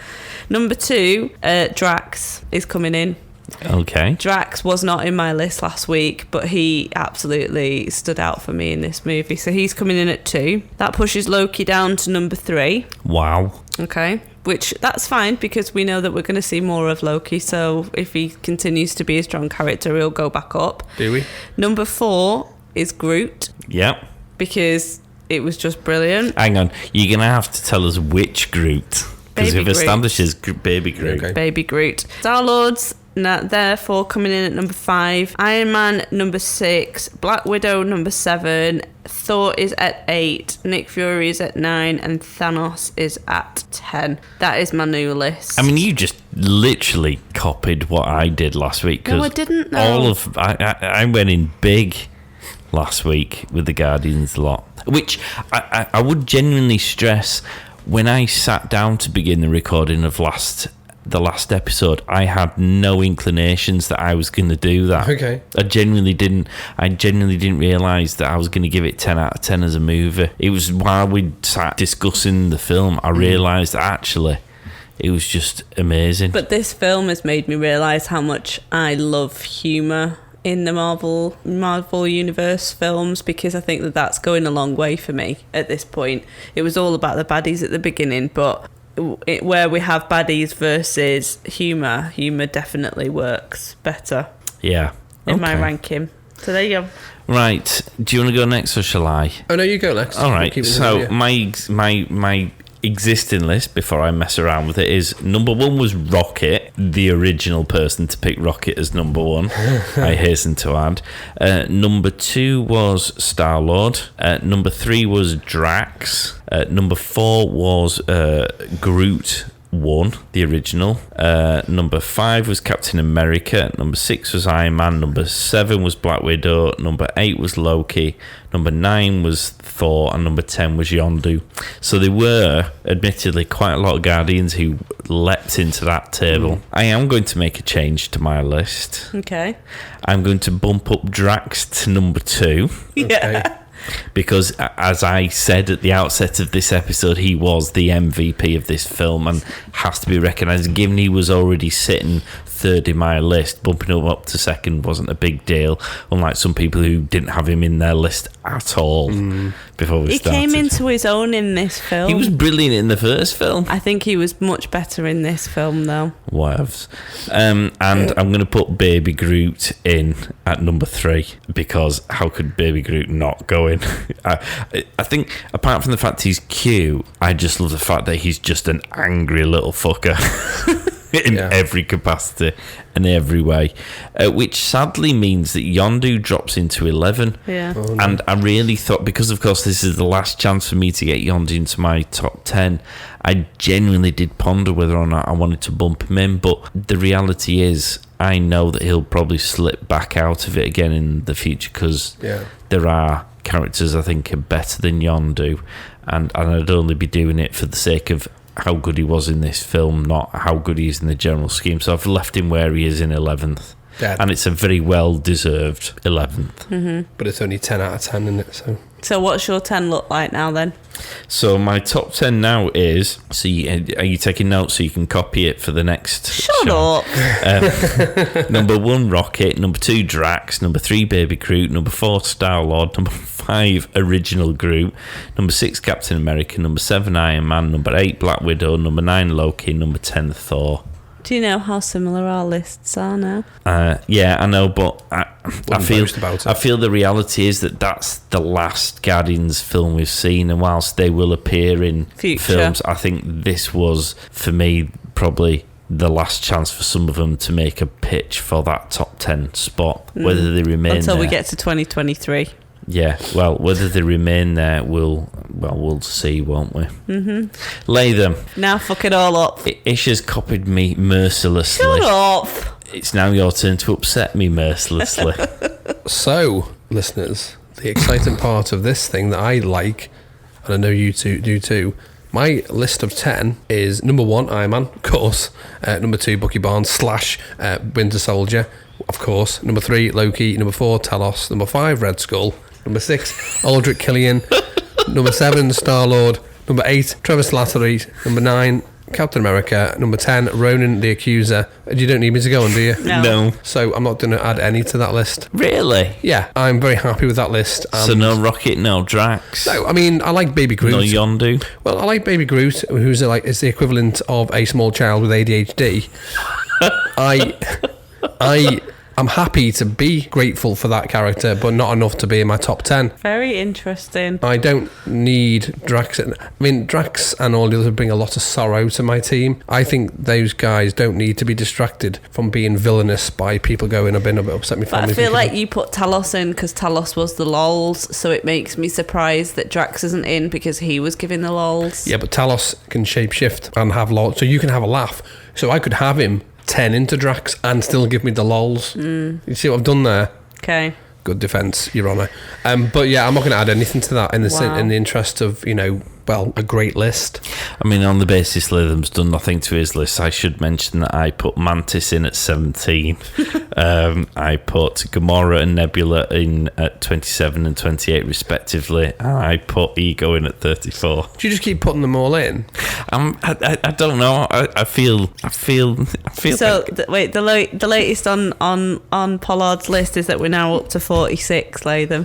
Number 2, Drax is coming in. Okay. Drax was not in my list last week, but he absolutely stood out for me in this movie. So he's coming in at 2. That pushes Loki down to number 3. Wow. Okay. Which, that's fine, because we know that we're going to see more of Loki. So if he continues to be a strong character, he'll go back up. Do we? Number 4 is Groot. Yep. Because it was just brilliant. Hang on. You're going to have to tell us which Groot. Because we've established his Baby Groot. Okay. Baby Groot. Star-Lord's therefore coming in at number 5. Iron Man number 6. Black Widow number 7. Thor is at 8. Nick Fury is at 9. And Thanos is at 10. That is my new list. I mean, you just literally copied what I did last week. No, I didn't. No. I went in big last week with the Guardians lot, which I would genuinely stress. When I sat down to begin the recording of the last episode, I had no inclinations that I was going to do that. Okay. I genuinely didn't realise that I was going to give it 10 out of 10 as a movie. It was while we sat discussing the film, I realised that actually it was just amazing. But this film has made me realise how much I love humour in the Marvel Universe films, because I think that that's going a long way for me at this point. It was all about the baddies at the beginning, but where we have baddies versus humour definitely works better. Yeah. In my ranking. So there you go. Right. Do you want to go next or shall I? Oh, no, you go next. All right. So my existing list, before I mess around with it, is number 1 was Rocket, the original person to pick Rocket as number 1, I hasten to add. Number 2 was Star-Lord. Number 3 was Drax. Number 4 was Groot 1, the original. Number 5 was Captain America. Number 6 was Iron Man. Number 7 was Black Widow. Number 8 was Loki. Number 9 was Thor. And number 10 was Yondu. So there were, admittedly, quite a lot of Guardians who leapt into that table. I am going to make a change to my list. Okay. I'm going to bump up Drax to number 2. Yeah. Because, as I said at the outset of this episode, he was the MVP of this film and has to be recognised. Given he was already sitting third in my list, bumping him up to second wasn't a big deal, unlike some people who didn't have him in their list at all before we started. He came into his own in this film. He was brilliant in the first film. I think he was much better in this film, though. Whatevs. And I'm going to put Baby Groot in at number 3, because how could Baby Groot not go in? I think, apart from the fact he's cute, I just love the fact that he's just an angry little fucker. In every capacity and every way, which sadly means that Yondu drops into 11. Yeah. Oh, no. And I really thought, because of course this is the last chance for me to get Yondu into my top 10, I genuinely did ponder whether or not I wanted to bump him in, but the reality is I know that he'll probably slip back out of it again in the future, because there are characters I think are better than Yondu, and I'd only be doing it for the sake of how good he was in this film, not how good he is in the general scheme. So I've left him where he is in 11th. Yeah. And it's a very well-deserved 11th. Mm-hmm. But it's only 10 out of 10, isn't it? So what's your 10 look like now, then? So my top 10 now is... So are you taking notes so you can copy it for the next Shut show? up. Number 1, Rocket. Number 2, Drax. Number 3, Baby Groot. Number 4, Star-Lord. Number 5, Original Groot. Number 6, Captain America. Number 7, Iron Man. Number 8, Black Widow. Number 9, Loki. Number 10, Thor. Do you know how similar our lists are now? Yeah, I know, but I feel the reality is that that's the last Guardians film we've seen, and whilst they will appear in future films, I think this was, for me, probably the last chance for some of them to make a pitch for that top 10 spot. Whether they remain until there, we get to 2023. Yeah, well, whether they remain there, we'll see, won't we? Mm-hmm. Latham. Now fuck it all up. Ish has copied me mercilessly. Shut up. It's now your turn to upset me mercilessly. So, listeners, the exciting part of this thing that I like, and I know you two do too, my list of 10 is number 1, Iron Man, of course. Number 2, Bucky Barnes / Winter Soldier, of course. Number 3, Loki. Number 4, Talos. Number 5, Red Skull. Number 6, Aldrich Killian. Number 7, Star-Lord. Number 8, Trevor Slattery. Number 9, Captain America. Number 10, Ronan the Accuser. You don't need me to go on, do you? No. So I'm not going to add any to that list. Really? Yeah, I'm very happy with that list. So no Rocket, no Drax. No, I mean, I like Baby Groot. No Yondu. Well, I like Baby Groot, who's is the equivalent of a small child with ADHD. I'm happy to be grateful for that character, but not enough to be in my top 10. Very interesting. I don't need Drax. I mean, Drax and all the others bring a lot of sorrow to my team. I think those guys don't need to be distracted from being villainous by people going, I've been a bit upset with my family. But I feel like you put Talos in because Talos was the lols, so it makes me surprised that Drax isn't in because he was giving the lols. Yeah, but Talos can shapeshift and have lols, so you can have a laugh. So I could have him 10 into Drax and still give me the lols. You see what I've done there? Okay. Good defence, Your Honour. But yeah, I'm not going to add anything to that in the interest of, a great list. I mean, on the basis Latham's done nothing to his list, I should mention that I put Mantis in at 17. I put Gamora and Nebula in at 27 and 28 respectively, and I put Ego in at 34. Do you just keep putting them all in? I don't know. I feel. So like the latest on Pollard's list is that we're now up to 46, Latham.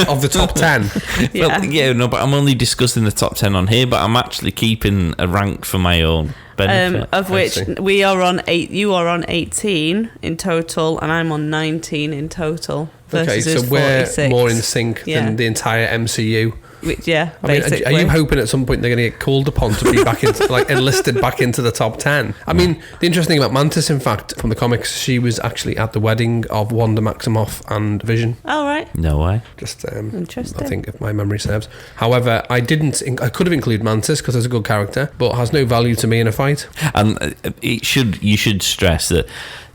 Of the top 10. Yeah. Well, yeah, no, but I'm only discussing the top top 10 on here, but I'm actually keeping a rank for my own benefit. Of which we are on 8. You are on 18 in total, and I'm on 19 in total. Okay, so we're more in sync than the entire MCU. Which, I mean, are you hoping at some point they're going to get called upon to be back into, like, enlisted back into the top 10? I mean, the interesting thing about Mantis, in fact, from the comics, she was actually at the wedding of Wanda Maximoff and Vision. Oh, right. No way. Just, interesting. I think, if my memory serves. However, I could have included Mantis because it's a good character, but has no value to me in a fight. And you should stress that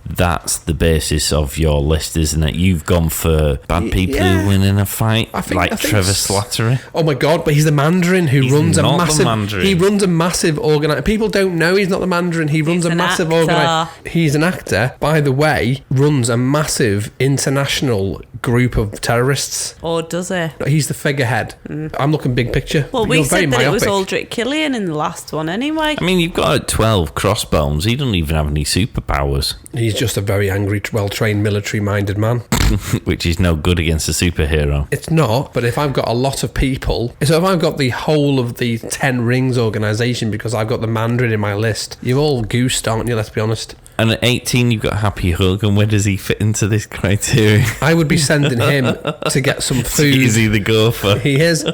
that's the basis of your list, isn't it? You've gone for bad people who win in a fight, like Trevor Slattery. Oh my God! But he's the Mandarin who runs a massive. He runs a massive organization. People don't know he's not the Mandarin. He runs a massive organization. He's an actor, by the way. Runs a massive international group of terrorists. Or does he? He's the figurehead. I'm looking big picture. Well, we said that it was Aldrich Killian in the last one, anyway. I mean, you've got 12 crossbones. He doesn't even have any superpowers. He's just a very angry, well-trained, military-minded man. Which is no good against a superhero. It's not, but if I've got a lot of people... So if I've got the whole of the 10 Rings organisation because I've got the Mandarin in my list, you're all goosed, aren't you? Let's be honest. And at 18, you've got Happy Hogan. Where does he fit into this criteria? I would be sending him to get some food. Is he the gopher? He is.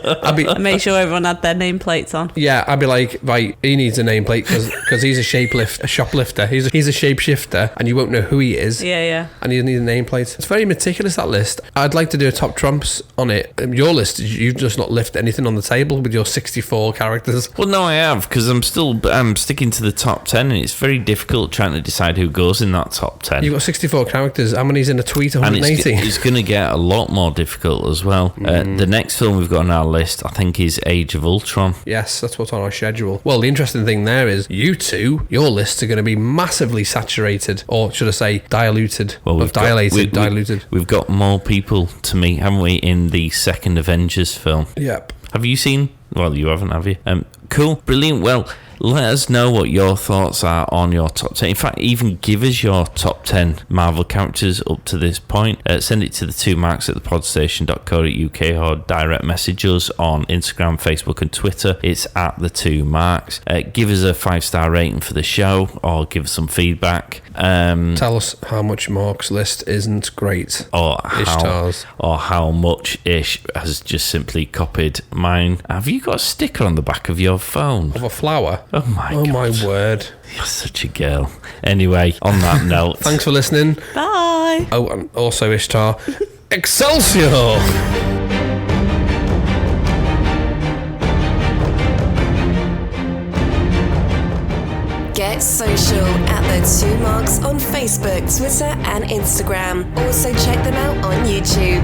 Make sure everyone had their nameplates on. Yeah, I'd be like, right, he needs a nameplate because he's a shoplifter. He's a shapeshifter, and you won't know who he is. Yeah. And he needs a nameplate. It's very meticulous, that list. I'd like to do a top trumps on it. Your list, you've just not left anything on the table with your 64 characters. Well, no, I have, because I'm sticking to the top 10, and it's very difficult trying to decide who goes in that top 10. You've got 64 characters. How many's in a tweet? 180. And it's going to get a lot more difficult as well. The next film we've got on our list, I think, is Age of Ultron. Yes, that's what's on our schedule. Well, the interesting thing there is you two, your lists are going to be massively saturated, or should I say diluted. Well, diluted. We've got more people to meet, haven't we, in the second Avengers film? Yep. Have you seen? Well, you haven't, have you? Cool, brilliant. Well, let us know what your thoughts are on your top 10. In fact, even give us your top 10 Marvel characters up to this point. Send it to the 2marks at thepodstation.co.uk or direct message us on Instagram, Facebook and Twitter. It's at the 2marks. Give us a 5-star rating for the show or give us some feedback. Tell us how much Mark's list isn't great. Or Ishtar's. Or how much Ish has just simply copied mine. Have you got a sticker on the back of your phone? Of a flower? Oh my God. Oh my word. You're such a girl. Anyway, on that note. Thanks for listening. Bye. Oh, and also Ishtar. Excelsior! Get social at the 2 Marks on Facebook, Twitter and Instagram. Also check them out on YouTube.